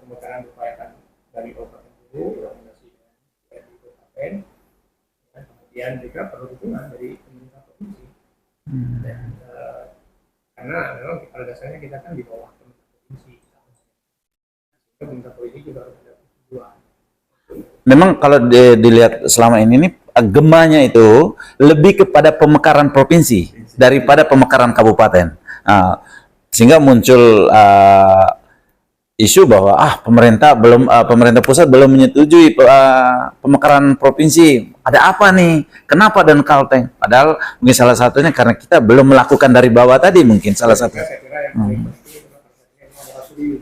Speaker 2: pemekaran diupayakan dari kabupaten dulu, rekomendasi dari kabupaten, dan kemudian juga perlu dukungan dari pemerintah provinsi. Dan, karena memang pada dasarnya kita kan di bawah pemerintah provinsi, pemerintah provinsi juga harus ada tujuan.
Speaker 3: Memang kalau dilihat selama ini nih, gemanya itu lebih kepada pemekaran provinsi daripada pemekaran kabupaten. sehingga muncul isu bahwa pemerintah pusat belum menyetujui pemekaran provinsi. Ada apa nih? Kenapa dan Kalteng? Padahal mungkin salah satunya karena kita belum melakukan dari bawah tadi, mungkin salah satu.
Speaker 2: Saya kira yang paling penting adalah moratorium,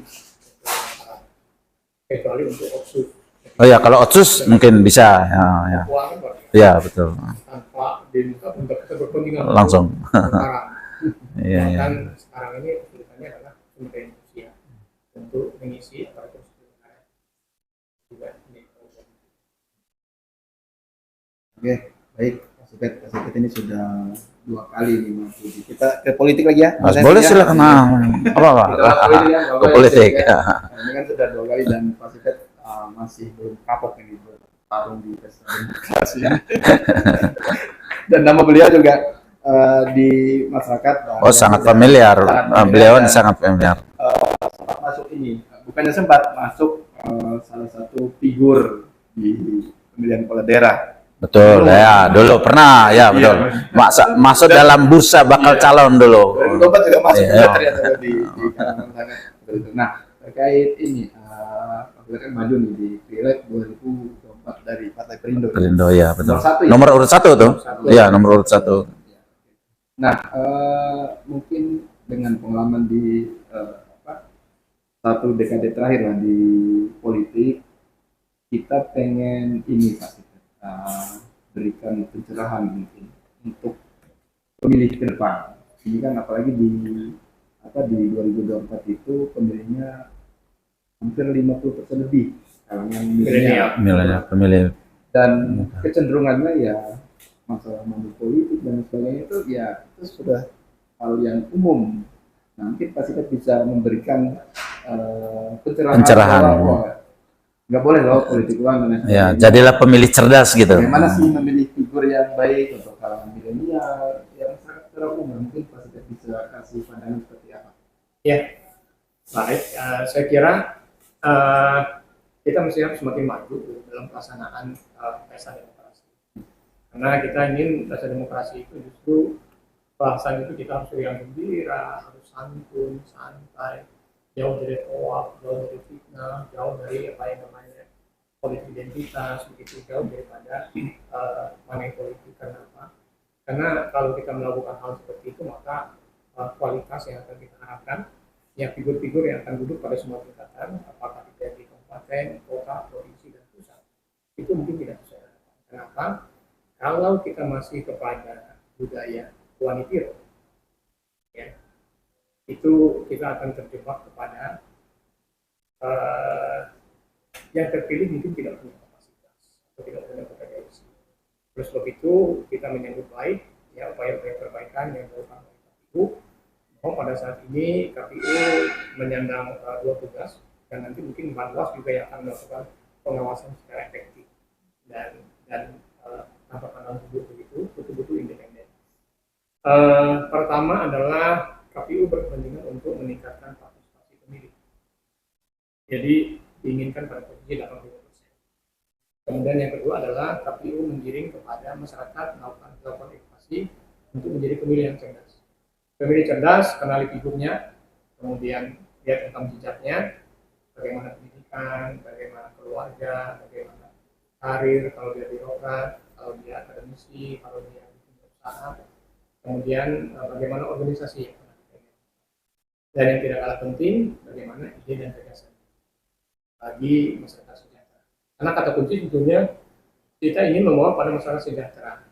Speaker 2: kecuali untuk otsus.
Speaker 3: Oh ya, kalau otsus mungkin bisa. Ya,
Speaker 2: Uang
Speaker 3: ya betul.
Speaker 2: tanpa diminta untuk kepentingan
Speaker 3: Langsung.
Speaker 2: sekarang.
Speaker 3: Iya, iya.
Speaker 2: Dan sekarang ini kesulitannya adalah sumber daya manusia untuk mengisi aparatur sipil negara juga ini.
Speaker 1: Oke, baik. Pak Supet ini sudah 2 kali nih Mas Budi. Kita ke politik lagi ya. Mas
Speaker 3: Boleh
Speaker 1: ya?
Speaker 3: silakan. Apa? Ke politik.
Speaker 1: Ya. Ini kan sudah 2 kali dan Pak Supet masih belum kapok ini bertarung di pesta demokrasi. Dan nama beliau juga di masyarakat.
Speaker 3: Oh, sangat familiar. Beliau ini sangat familiar.
Speaker 1: Sempat masuk ini, bukannya sempat masuk salah satu figur di pemilihan kepala daerah.
Speaker 3: Betul, ya dulu pernah, ya betul. Masuk dalam bursa bakal calon dulu.
Speaker 1: 2024 juga masuk
Speaker 3: Iya.
Speaker 1: ternyata di kalangan sangat begitu. Nah, terkait ini Pak Supet kan maju nih di pileg 2024 dari Partai Perindo.
Speaker 3: Perindo, ya betul.
Speaker 1: Nomor 1 ya?
Speaker 3: Nomor urut 1 tuh. Iya, nomor urut 1.
Speaker 1: Nah, mungkin dengan pengalaman di satu dekade terakhir lah di politik, kita pengen ini Pak, berikan pencerahan mungkin untuk pemilih ke depan. Ini kan apalagi di 2024 itu pemilihnya hampir 50% lebih kalangan milenial.
Speaker 3: Pemilih.
Speaker 1: Dan kecenderungannya ya masalah politik dan sebagainya itu ya itu sudah hal yang umum. Nanti pasti kita bisa memberikan pencerahan. Bahwa nggak boleh loh politik uang dan sebagainya.
Speaker 3: Ya, jadilah pemilih cerdas gitu.
Speaker 1: Bagaimana sih memilih figur yang baik untuk kalangan milenial yang sangat secara umum, mungkin pasti kita bisa kasih pandangan seperti apa?
Speaker 2: Ya, baik. Saya kira kita mesti harus semakin maju dalam pelaksanaan pesta demokrasi. Karena kita ingin pesta demokrasi itu justru pelaksanaan itu kita harus yang gembira, harus santun, santai, jauh dari hoak, jauh dari fitnah, jauh dari apa yang namanya politik identitas, begitu jauh daripada money politik. Karena apa? Karena kalau kita melakukan hal seperti itu maka kualitas yang akan kita harapkan, ya figur-figur yang akan duduk pada semua tingkatan, apakah itu di kabupaten, kota, provinsi dan pusat, itu mungkin tidak sesuai. Kenapa? Kalau kita masih kepada budaya wanitiro, ya, itu kita akan terjebak kepada yang terpilih mungkin tidak punya kapasitas atau tidak punya kompetensi. Oleh sebab itu kita menyambut baik ya upaya-upaya perbaikan yang dilakukan oleh KPU. Bahwa pada saat ini KPU menyandang 2 tugas dan nanti mungkin Banwas juga yang akan melakukan pengawasan secara efektif dan tanpa pandang bulu begitu, betul-betul independen. Pertama adalah KPU berkepentingan untuk meningkatkan partisipasi pemilih. Jadi diinginkan pada posisi 80%. Kemudian yang kedua adalah KPU menggiring kepada masyarakat melakukan edukasi untuk menjadi pemilih yang cerdas. Pemilih cerdas, kenali figurnya, kemudian lihat rekam jejaknya, bagaimana pendidikan, bagaimana keluarga, bagaimana karir, kalau dia birokrat, kalau dia akademisi, kalau dia perusahaan, kemudian bagaimana organisasi. Dan yang tidak kalah penting, bagaimana ide dan gagasan bagi masyarakat sejahtera. Karena kata kunci sebetulnya kita ingin membawa pada masyarakat sejahtera.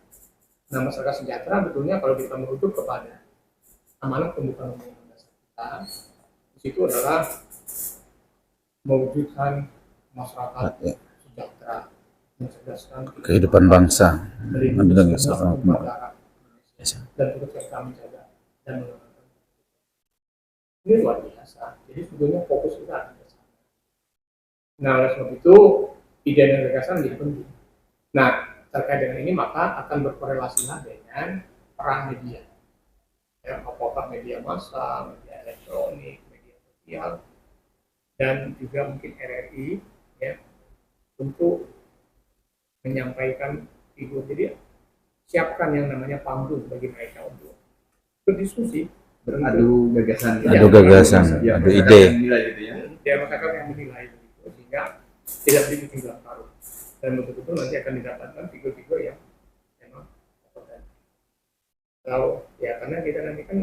Speaker 2: Nah, masyarakat sejahtera betulnya kalau kita merujuk kepada amanat pembukaan undang-undang dasar kita, di situ adalah mewujudkan masyarakat sejahtera, mencerdaskan
Speaker 3: Kehidupan bangsa.
Speaker 2: melindungi negara dan turut serta menjaga dan mengembangkan. Ini luar biasa. Jadi sebetulnya fokus kita ada di sana. Nah, oleh sebab itu ide dan gagasan menjadi penting. Nah, terkait dengan ini maka akan berkorelasilah dengan peran media. Ya, apakah media massa, media elektronik, media sosial, dan juga mungkin RRI ya, untuk menyampaikan figur. Jadi siapkan yang namanya panggung bagi mereka untuk berdiskusi
Speaker 1: beradu gagasan,
Speaker 3: Adu gagasan,
Speaker 1: ya,
Speaker 3: adu
Speaker 1: masyarakat
Speaker 3: ide.
Speaker 1: yang nilai gitu ya.
Speaker 2: Biar masyarakat yang menilai begitu, sehingga tidak dibikin gelap karut dan betul-betul nanti akan didapatkan figur-figur yang memang kompeten. Kalau ya karena kita nanti kan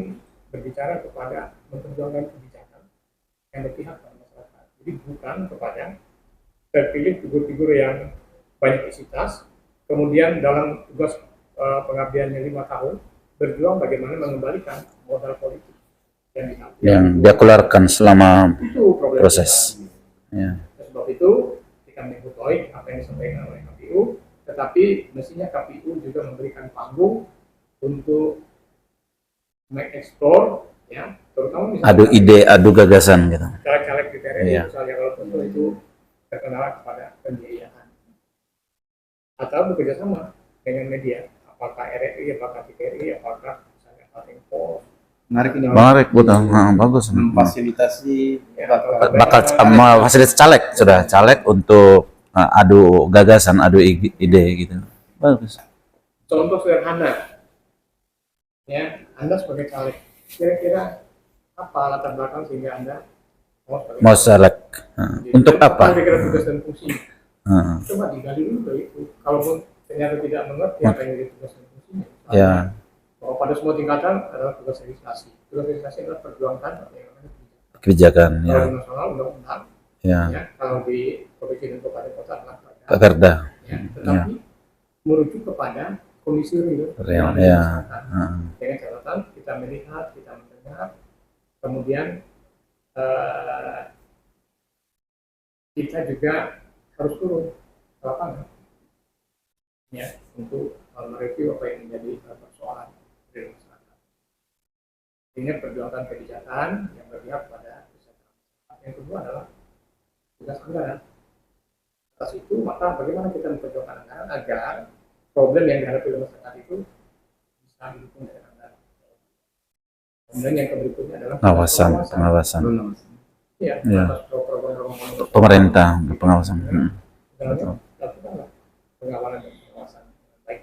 Speaker 2: berbicara kepada memperjuangkan kebijakan yang berpihak pada masyarakat, jadi bukan kepada terpilih figur-figur yang banyak isitas, kemudian dalam tugas pengabdiannya 5 tahun berjuang bagaimana mengembalikan modal politik
Speaker 3: Yang dia keluarkan selama
Speaker 2: itu problem
Speaker 3: proses.
Speaker 2: kita.
Speaker 3: Ya.
Speaker 2: Oleh sebab itu kita mengikuti apa yang disampaikan oleh KPU, tetapi mestinya KPU juga memberikan panggung untuk mengeksplor, ya, terutama misalnya
Speaker 3: Adu ide, adu gagasan gitu.
Speaker 2: caleg-caleg di TRI,
Speaker 3: Iya.
Speaker 2: misalnya kalau tentu itu terkenal kepada pembiayaan atau bekerja sama dengan media, apakah RRI, apakah TVRI, apakah misalnya Tempo,
Speaker 1: Menarik ini,
Speaker 3: Menarik, betul. Bagus.
Speaker 1: memfasilitasi
Speaker 2: ya,
Speaker 3: Bakal fasilitas caleg sudah caleg untuk adu gagasan, adu ide gitu. Bagus.
Speaker 2: contoh sederhana, ya, Anda sebagai caleg, kira-kira apa latar belakang sehingga Anda
Speaker 3: Mau selek untuk apa?
Speaker 2: Kira-kira tugas dan fungsi.
Speaker 3: Heeh.
Speaker 2: Coba digali dulu dari itu. Kalaupun ternyata tidak mengerti apa yang jadi tugas dan fungsinya.
Speaker 3: Ya.
Speaker 2: Bahwa pada semua tingkatan adalah tugas legislasi. Tugas legislasi adalah perjuangkan apa yang namanya kebijakan.
Speaker 3: Kebijakan ya.
Speaker 2: Kalau di nasional undang-undang,
Speaker 3: Ya.
Speaker 2: ya. Kalau di provinsi dan kabupaten kota adalah perda.
Speaker 3: Perda.
Speaker 2: Ya. Tetapi merujuk kepada kondisi real.
Speaker 3: Real,
Speaker 2: yang ada di
Speaker 3: ya.
Speaker 2: masyarakat.
Speaker 3: Heeh.
Speaker 2: Dengan catatan kita melihat, kita mendengar, kemudian kita juga harus turun ke lapangan, ya, untuk mereview apa yang menjadi persoalan dari masyarakat. Ini perjuangan kebijakan yang berpihak pada kesejahteraan masyarakat. Yang kedua adalah tugas anggaran. Atas itu maka bagaimana kita memperjuangkan anggaran agar problem yang dihadapi oleh masyarakat itu bisa didukung dengan anggaran. Kemudian yang berikutnya adalah
Speaker 3: Pengawasan.
Speaker 2: ya,
Speaker 3: Ya.
Speaker 2: atas program-program
Speaker 3: Pemerintah pengawasan.
Speaker 2: Misalnya, lakukanlah pengawalan dan pengawasan yang baik.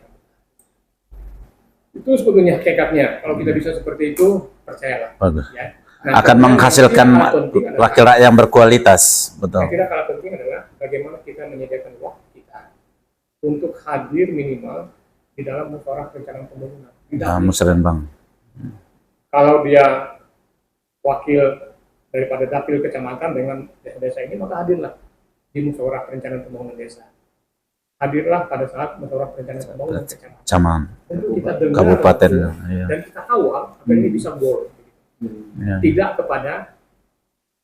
Speaker 2: Itu sebetulnya hakikatnya. Kalau kita bisa seperti itu, percayalah.
Speaker 3: Bagus.
Speaker 2: Ya.
Speaker 3: Akan menghasilkan wakil rakyat yang berkualitas,
Speaker 2: Saya
Speaker 3: betul.
Speaker 2: kira kalau penting adalah bagaimana kita menyediakan waktu kita untuk hadir minimal di dalam musyawarah perencanaan pembangunan.
Speaker 3: Ya, musrenbang.
Speaker 2: Kalau dia wakil daripada dapil kecamatan dengan desa-desa ini, maka hadirlah di musyawarah perencanaan pembangunan desa. Hadirlah pada saat musyawarah perencanaan pembangunan kecamatan.
Speaker 3: Caman,
Speaker 2: Untuk kita dengar
Speaker 3: kabupaten.
Speaker 2: betul,
Speaker 3: Ya.
Speaker 2: dan kita kawal apa ini bisa goal.
Speaker 3: Ya.
Speaker 2: Tidak kepada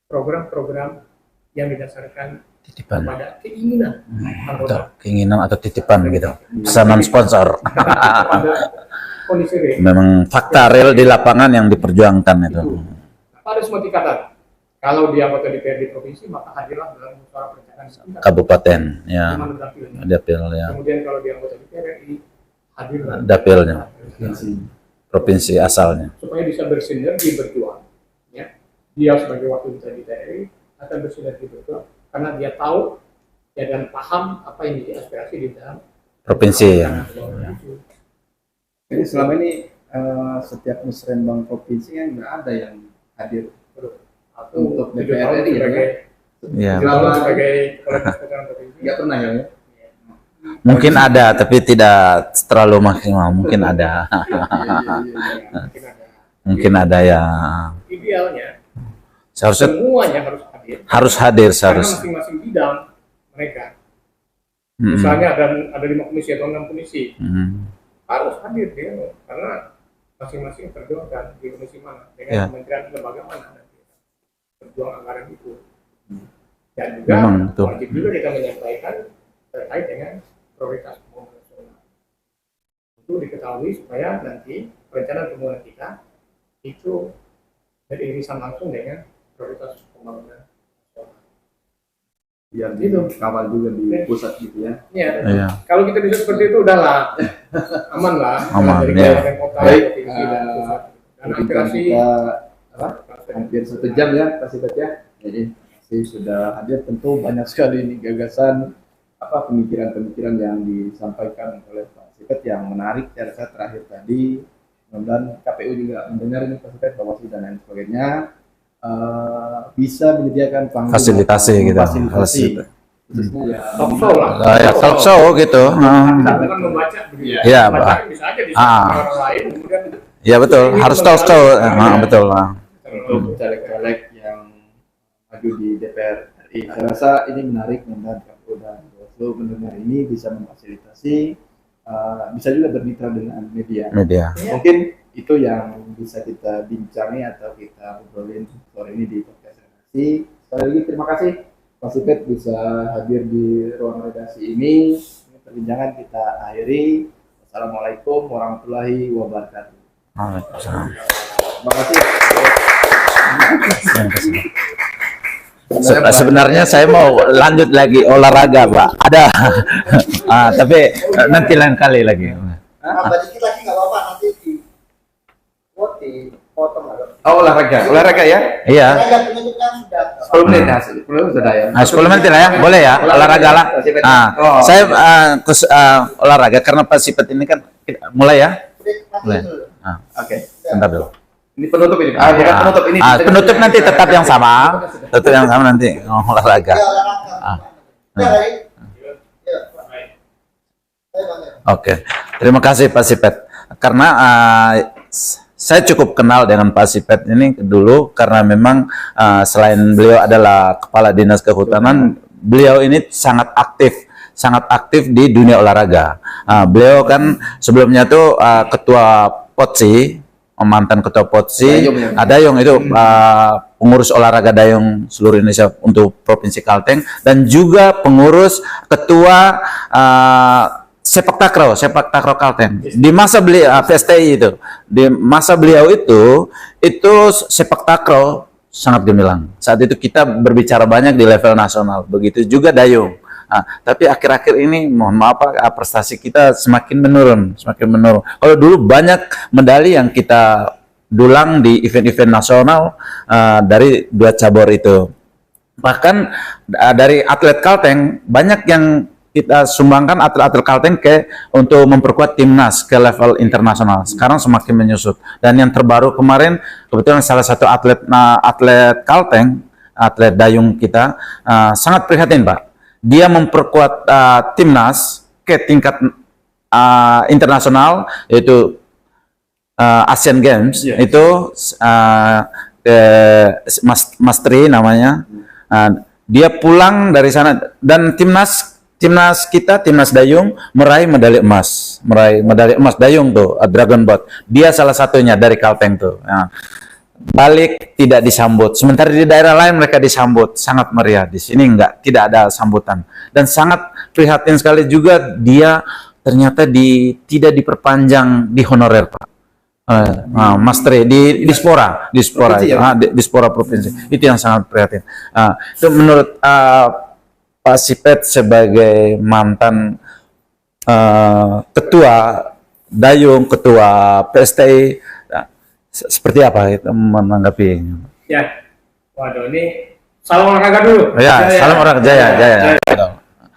Speaker 2: program-program yang didasarkan
Speaker 3: Titipan.
Speaker 2: pada keinginan
Speaker 3: Betul.
Speaker 2: anggota,
Speaker 3: Keinginan atau titipan gitu. Pesanan sponsor.
Speaker 2: kepada kondisi real.
Speaker 3: Memang fakta real di lapangan yang diperjuangkan itu.
Speaker 2: Itu. Pada semua tingkatan. Kalau dia anggota DPRD provinsi, maka hadirlah dalam musyawarah perencanaan tingkat
Speaker 3: Kabupaten, ya.
Speaker 2: di mana dapilnya.
Speaker 3: Dapil, ya.
Speaker 2: Kemudian kalau dia anggota DPRD, hadirlah
Speaker 3: Dapilnya. Provinsi asalnya.
Speaker 2: supaya bisa bersinergi berjuang. Ya. Dia sebagai wakil ketua DPRD akan bersinergi berjuang karena dia tahu ya dan paham apa yang menjadi aspirasi di dalam
Speaker 3: Provinsi, ya.
Speaker 1: Jadi selama ini setiap musrenbang provinsi kan nggak ada yang hadir
Speaker 2: Atau
Speaker 1: untuk
Speaker 2: 7 tahun
Speaker 1: DPRD ya,
Speaker 2: sebagai
Speaker 3: Ya.
Speaker 2: tahun sebagai kepala daerah provinsi.
Speaker 1: nggak pernah ya.
Speaker 3: Mungkin ada, tapi tidak terlalu maksimal. Mungkin ada.
Speaker 2: Mungkin ada.
Speaker 3: Mungkin ada ya.
Speaker 2: Idealnya
Speaker 3: Seharusnya
Speaker 2: semuanya harus hadir.
Speaker 3: harus hadir
Speaker 2: Karena
Speaker 3: seharusnya.
Speaker 2: masing-masing bidang mereka.
Speaker 3: Mm-mm.
Speaker 2: Misalnya ada 5 komisi atau 6 komisi
Speaker 3: Mm.
Speaker 2: harus hadir dia karena masing-masing terjuangkan di komisi mana dengan
Speaker 3: Ya.
Speaker 2: kementerian lembaga mana nanti berjuang anggaran itu. Dan juga
Speaker 3: Memang, betul.
Speaker 2: wajib juga kita menyampaikan terkait dengan prioritas pembangunan nasional. Itu diketahui supaya nanti perencanaan pembangunan kita itu beririsan langsung dengan prioritas pembangunan nasional.
Speaker 1: Biar gitu kawal juga di pusat gitu ya.
Speaker 2: Ya,
Speaker 3: Iya.
Speaker 2: kalau kita bisa seperti itu udahlah aman lah.
Speaker 3: Aman,
Speaker 2: dari
Speaker 3: ya.
Speaker 2: kabupaten kota,
Speaker 1: Baik,
Speaker 2: provinsi dan pusat. Dan
Speaker 1: Ketika
Speaker 2: aspirasi
Speaker 1: kita hampir 1 jam ya Pak Sibat ya. Jadi sudah hadir, tentu banyak sekali ini gagasan pemikiran-pemikiran yang disampaikan oleh Pak Sibat yang menarik. Saya rasa terakhir tadi Dan KPU juga mendengar ini fasilitas Bawaslu dan lain sebagainya, bisa menyediakan panggung
Speaker 3: Fasilitasi gitu.
Speaker 1: fasilitasi khususnya ya
Speaker 2: Talk show lah.
Speaker 3: Ya, talk show gitu.
Speaker 2: Kita kan membaca begitu.
Speaker 3: Iya,
Speaker 2: Membaca
Speaker 3: Pak.
Speaker 2: kan bisa aja di
Speaker 3: Ah.
Speaker 2: orang lain, kemudian
Speaker 3: Ya betul, harus talk show. Betul.
Speaker 1: untuk caleg-caleg yang maju di DPR RI. Saya rasa ini menarik, dan KPU dan Bawaslu mendengar ini bisa memfasilitasi, bisa juga bermitra dengan media. Mungkin itu yang bisa kita bincangi atau kita obrolin sore ini di podcast redaksi. Sekali lagi terima kasih Pak Sipet bisa hadir di ruang redaksi ini. Perbincangan kita akhiri. Assalamualaikum warahmatullahi wabarakatuh.
Speaker 3: Waalaikumsalam.
Speaker 1: Terima kasih.
Speaker 3: Sebenarnya saya mau lanjut lagi olahraga, Pak. Ada, tapi nanti lain kali lagi.
Speaker 4: Tambah dikit lagi nggak apa-apa, nanti dipotong ada.
Speaker 1: Oh, olahraga ya?
Speaker 3: Iya.
Speaker 4: Olahraga penutupnya sudah.
Speaker 1: 10 menit ya, 10 menit sudah ya.
Speaker 3: 10 menit lah ya, boleh ya, olahraga lah.
Speaker 1: Oh.
Speaker 3: Saya olahraga karena Pak Sipet ini kan mulai ya.
Speaker 4: Break nanti
Speaker 3: Boleh.
Speaker 4: dulu.
Speaker 1: Oke.
Speaker 3: Bentar dulu.
Speaker 1: Ini penutup ini. Bukan penutup ini.
Speaker 3: Penutup nanti tetap yang sama. Tetap yang sama nanti olahraga.
Speaker 4: Ya, olahraga. Ya, baik. Ya, saya banyak.
Speaker 3: Oke, terima kasih Pak Sipet. Karena saya cukup kenal dengan Pak Sipet ini dulu karena memang selain beliau adalah Kepala Dinas Kehutanan, beliau ini sangat aktif di dunia olahraga. Beliau kan sebelumnya tuh ketua POTSI, mantan ketua POTSI, Dayung itu pengurus olahraga Dayung seluruh Indonesia untuk Provinsi Kalteng, dan juga pengurus ketua sepak takraw Kalteng. Di masa beliau PSTI itu, di masa beliau itu sepak takraw sangat gemilang. Saat itu kita berbicara banyak di level nasional. Begitu juga Dayung. Tapi akhir-akhir ini mohon maaf Pak, prestasi kita semakin menurun. Kalau dulu banyak medali yang kita dulang di event-event nasional dari 2 cabur itu. Bahkan dari atlet Kalteng banyak yang kita sumbangkan atlet-atlet Kalteng untuk memperkuat timnas ke level internasional. Sekarang semakin menyusut. Dan yang terbaru kemarin kebetulan salah satu atlet Kalteng, atlet Dayung kita, sangat prihatin Pak. Dia memperkuat timnas ke tingkat internasional, yaitu Asian Games.
Speaker 1: Yes.
Speaker 3: Itu Mas Tri namanya. Dia pulang dari sana dan timnas Dayung meraih medali emas Dayung tuh, Dragon Boat. Dia salah satunya dari Kalteng tuh. Balik tidak disambut. Sementara di daerah lain mereka disambut sangat meriah. Di sini tidak ada sambutan. Dan sangat prihatin sekali juga dia ternyata tidak diperpanjang di honorer, Pak. Mas Tri di Dispora, Dispora Provinsi. Itu yang sangat prihatin. Itu menurut Pak Sipet sebagai mantan ketua Dayung, ketua PSTI, seperti apa itu menanggapi?
Speaker 2: Ya, waduh ini salam olahraga dulu.
Speaker 3: Ya, salam olahraga Jaya.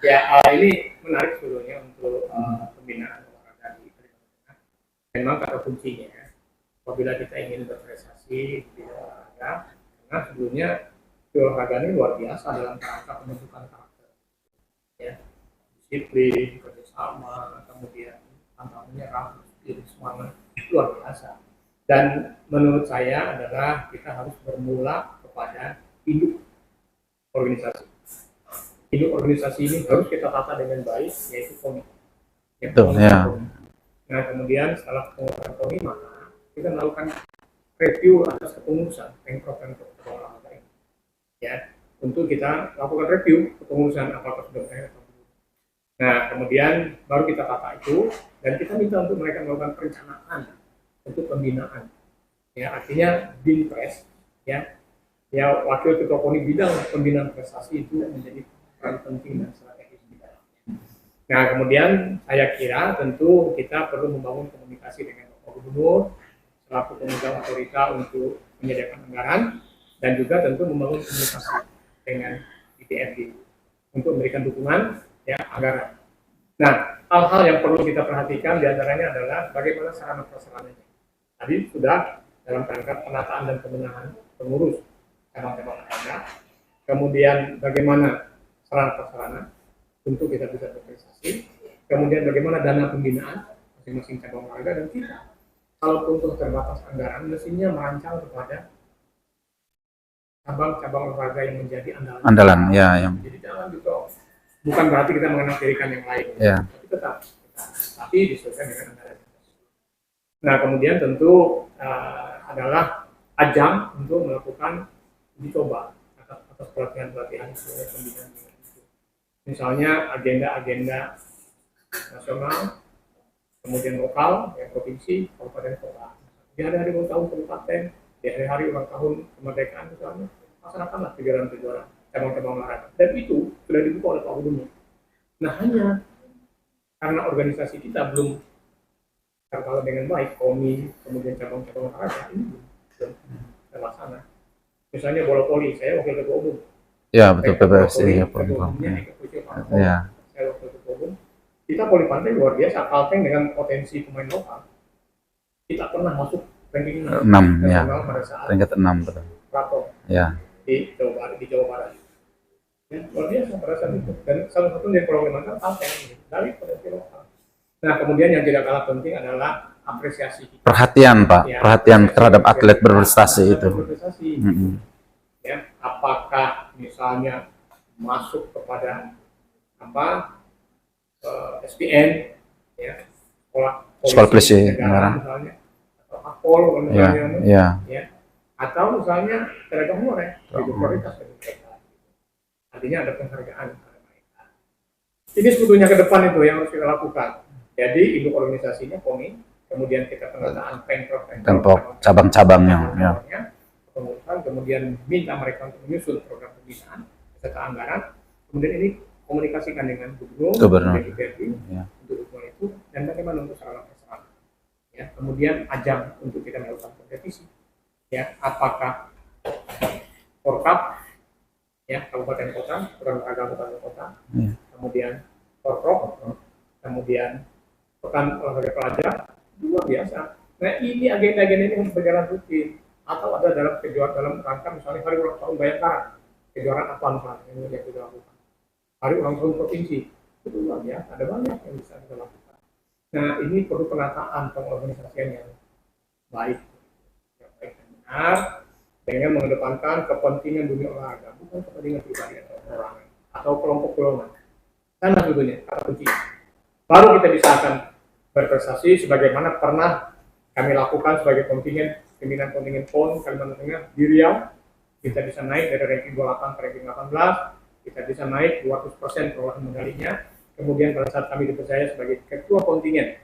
Speaker 2: Ya, ini menarik sebetulnya untuk pembinaan olahraga di Kalimantan. Memang kata kuncinya, apabila kita ingin berprestasi di olahraga, karena sebelumnya olahraga ini luar biasa dalam rangka pembentukan karakter. Ya, disiplin, kerjasama, kemudian tanpa menyerah, semangat luar biasa. Dan menurut saya adalah kita harus bermula kepada hidup organisasi. Hidup organisasi ini harus kita tata dengan baik, yaitu KONI. Nah, kemudian setelah pengurusan KONI, maka kita melakukan review atas kepengurusan pemprov olahraga ini. Ya, untuk kita lakukan review kepengurusan apakah sudah benar atau belum. Nah, kemudian baru kita tata itu dan kita minta untuk mereka melakukan perencanaan untuk pembinaan. Ya, artinya Binpres, ya wakil ketua KONI bidang pembinaan prestasi itu menjadi peran penting dan strategis di dalamnya. Nah, kemudian saya kira tentu kita perlu membangun komunikasi dengan Bapak Gubernur selaku pemegang otorita untuk menyediakan anggaran dan juga tentu membangun komunikasi dengan DPRD untuk memberikan dukungan anggaran. Nah, hal-hal yang perlu kita perhatikan diantaranya adalah bagaimana sarana prasarananya. Tadi sudah dalam rangka penataan dan pembenahan pengurus cabang-cabang olahraga. Kemudian bagaimana sarana prasarana untuk kita bisa berprestasi. Kemudian bagaimana dana pembinaan masing-masing cabang olahraga, dan kita kalaupun terbatas anggaran, mestinya merancang kepada cabang-cabang olahraga yang menjadi andalan.
Speaker 3: Andalan, ya, yang
Speaker 2: Jadi jangan gitu. Bukan berarti kita mengenampirikan yang lain,
Speaker 3: ya.
Speaker 2: tapi tetap, tapi disesuaikan dengan anggaran. Nah, kemudian tentu adalah ajang untuk melakukan uji coba atas pelatihan-pelatihan pembinaan. Misalnya agenda-agenda nasional, kemudian lokal, ya, provinsi, kabupaten, kota. Di hari-hari ulang tahun kabupaten, di hari-hari ulang tahun kemerdekaan misalnya, laksanakanlah kejuaraan-kejuaraan cabang-cabang olahraga. Dan itu sudah dibuka oleh Pak Gubernur. Nah, hanya karena organisasi kita belum terkala dengan baik, KONI, kemudian cabang-cabang olahraga ini belum terlaksana. Misalnya bola voli, saya wakil ketua umum.
Speaker 3: Ya, betul, PBFC ya,
Speaker 2: ketua umumnya
Speaker 3: ya.
Speaker 2: Eka Pujo Pak.
Speaker 3: Ya.
Speaker 2: Saya wakil ketua umum. Kita voli pantai luar biasa, Kalteng dengan potensi pemain lokal. Kita pernah masuk ranking
Speaker 3: 6 ya.
Speaker 2: nasional pada saat
Speaker 3: Peringkat 6 betul.
Speaker 2: Prato
Speaker 3: Ya.
Speaker 2: di Jawa Barat. Ya, luar biasa pada saat itu. Dan salah satu dari Pulau Kalimantan Kalteng dari potensi lokal. Nah, kemudian yang tidak kalah penting adalah apresiasi kita.
Speaker 3: Perhatian, Pak.
Speaker 2: Ya,
Speaker 3: Perhatian
Speaker 2: apresiasi
Speaker 3: terhadap atlet berprestasi
Speaker 2: atlet
Speaker 3: itu.
Speaker 2: berprestasi. Ya, apakah misalnya masuk kepada SPN, ya,
Speaker 3: Sekolah polisi
Speaker 2: negara misalnya, atau Akpol
Speaker 3: Ya,
Speaker 2: misalnya,
Speaker 3: ya.
Speaker 2: ya, atau misalnya seragam honorer, itu prioritas bagi mereka. Artinya ada penghargaan kepada mereka. Ini sebetulnya ke depan itu yang harus kita lakukan. Jadi induk organisasinya KONI, kemudian kita penataan
Speaker 3: Pemprov cabang-cabangnya, ya.
Speaker 2: pengurusan, kemudian minta mereka untuk menyusun program pembinaan serta anggaran, kemudian ini komunikasikan dengan gubernur, DPRD,
Speaker 3: Ya.
Speaker 2: untuk dukungan itu, dan bagaimana untuk sarana prasarana. Ya, kemudian ajang untuk kita melakukan kompetisi. Ya, apakah Porkap, ya, kabupaten kota, olahraga kabupaten kota,
Speaker 3: Ya.
Speaker 2: kemudian Porprov, kemudian pekan olahraga pelajar, luar biasa. Nah, ini agenda-agenda ini harus berjalan rutin, atau ada dalam kejuaraan dalam rangka misalnya hari ulang tahun Bayangkara, kejuaraan apa misalnya yang kita lakukan, hari ulang tahun provinsi, itu luar biasa, ada banyak yang bisa kita lakukan. Nah, ini perlu penataan pengorganisasian yang baik, dan benar, dengan mengedepankan kepentingan dunia olahraga, bukan kepentingan pribadi atau orang atau kelompok golongan. Sana sebetulnya kata kunci. Baru kita bisa akan berprestasi sebagaimana pernah kami lakukan sebagai pimpinan kontingen PON Kalimantan Tengah di Riau. Kita bisa naik dari ranking 28 ke ranking 18, kita bisa naik 200% perolehan medalinya. Kemudian pada saat kami dipercaya sebagai ketua kontingen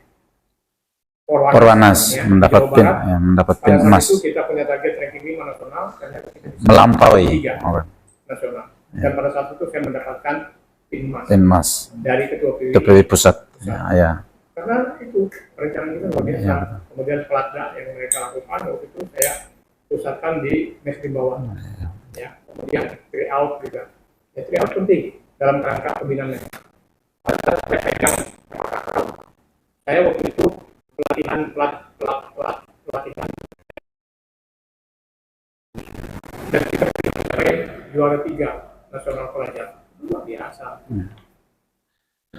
Speaker 3: Perwanas
Speaker 2: ya,
Speaker 3: mendapat
Speaker 2: Jawa
Speaker 3: pin,
Speaker 2: Barat,
Speaker 3: ya, mendapat
Speaker 2: pada
Speaker 3: pin
Speaker 2: saat
Speaker 3: emas,
Speaker 2: itu kita punya target ranking 5 nasional, ternyata kita bisa
Speaker 3: melampaui
Speaker 2: 3
Speaker 3: Oke.
Speaker 2: nasional. Dan pada saat itu saya mendapatkan pin emas
Speaker 3: Pin emas
Speaker 2: dari ketua
Speaker 3: TPW pusat. Ya, ya.
Speaker 2: karena itu perencanaan kita luar biasa.
Speaker 3: Ya.
Speaker 2: Kemudian pelatda yang mereka lakukan waktu itu saya pusatkan di mes di bawah. Ya, kemudian tryout juga. Ya, tryout penting dalam rangka pembinaan. Saya waktu itu pelatihan dan kita sampai juara 3 nasional pelajar, luar biasa.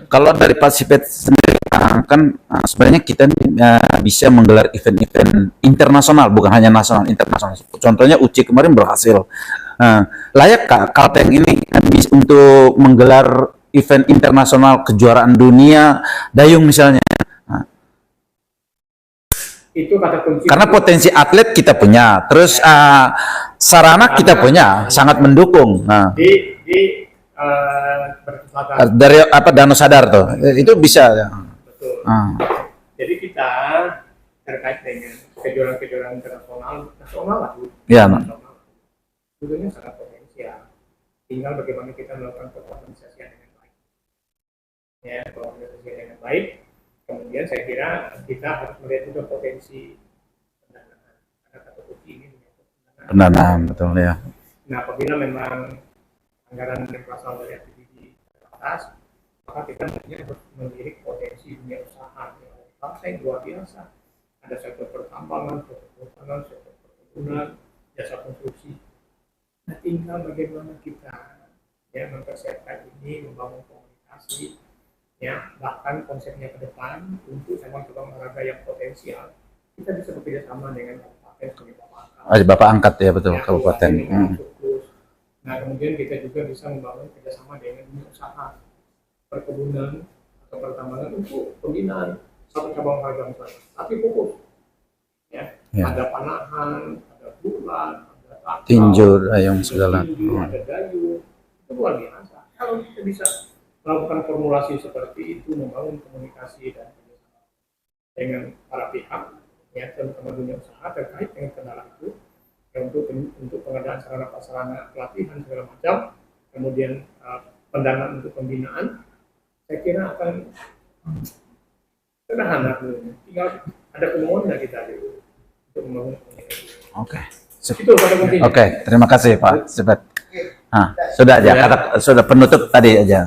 Speaker 3: Kalau dari Pasifet sendiri kan sebenarnya kita bisa menggelar event-event internasional, bukan hanya nasional, internasional. Contohnya UCI kemarin berhasil. Layak Kalteng ini untuk menggelar event internasional kejuaraan dunia dayung misalnya.
Speaker 2: Itu kata kunci.
Speaker 3: Karena potensi atlet kita punya, terus sarana kita punya, sangat mendukung. Nah,
Speaker 2: Selatan.
Speaker 3: dari Danau Sadar tuh, itu bisa.
Speaker 2: Betul. Jadi kita terkait dengan kejuaraan-kejuaraan nasional lah,
Speaker 3: Ya,
Speaker 2: nasional. Tentunya sangat potensial. Tinggal bagaimana kita melakukan pengorganisasian dengan baik. Ya, pengorganisasian dengan baik. Kemudian saya kira kita harus melihat juga potensi pendanaan. Karena kata kunci ini
Speaker 3: pendanaan, betul ya.
Speaker 2: Nah, apabila memang anggaran yang berasal dari APBD terbatas, maka kita harus melirik potensi dunia usaha. Partai luar biasa. ada sektor pertambangan, sektor kehutanan, sektor perkebunan, jasa konstruksi. Nah, tinggal bagaimana kita ya mempersiapkan ini, membangun komunikasi, ya bahkan konsepnya ke depan untuk cabang-cabang olahraga yang potensial kita bisa bekerja sama dengan kabupaten sebagai
Speaker 3: Bapak angkat ya, betul,
Speaker 2: ya,
Speaker 3: kabupaten.
Speaker 2: fokus. Nah, kemudian kita juga bisa membangun kerjasama dengan dunia usaha perkebunan atau pertambangan untuk pembinaan satu cabang olahraga misalnya, tapi fokus ya,
Speaker 3: Ya.
Speaker 2: ada panahan, ada bulan, ada takal,
Speaker 3: Tinju, dayung, segala.
Speaker 2: ada dayung, itu luar biasa. Kalau kita bisa melakukan formulasi seperti itu, membangun komunikasi dan kerjasama dengan para pihak, ya terutama dunia usaha terkait dengan kendala itu, ya, untuk pengadaan sarana prasarana pelatihan segala macam, kemudian pendanaan untuk pembinaan, saya kira akan sederhana dulu. Tinggal ada kemauan dari kita dulu untuk membangun komunikasi.
Speaker 3: Oke. Sip.
Speaker 2: Itu pada kuncinya.
Speaker 3: Oke, terima kasih Pak. Sip. Nah, sudah aja, kata sudah penutup tadi aja.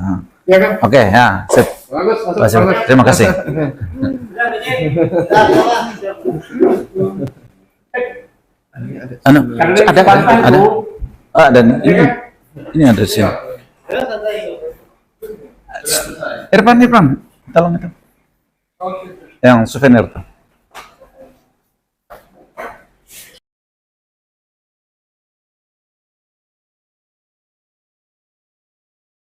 Speaker 2: Ya kan?
Speaker 3: Oke, ya, sip.
Speaker 1: Bagus, masuk,
Speaker 3: Terima kasih.
Speaker 1: bagus.
Speaker 3: Terima kasih. Anu, ada kan? Ada. Ah, dan ini adresnya. Irfan, tolong itu. Yang souvenir tuh.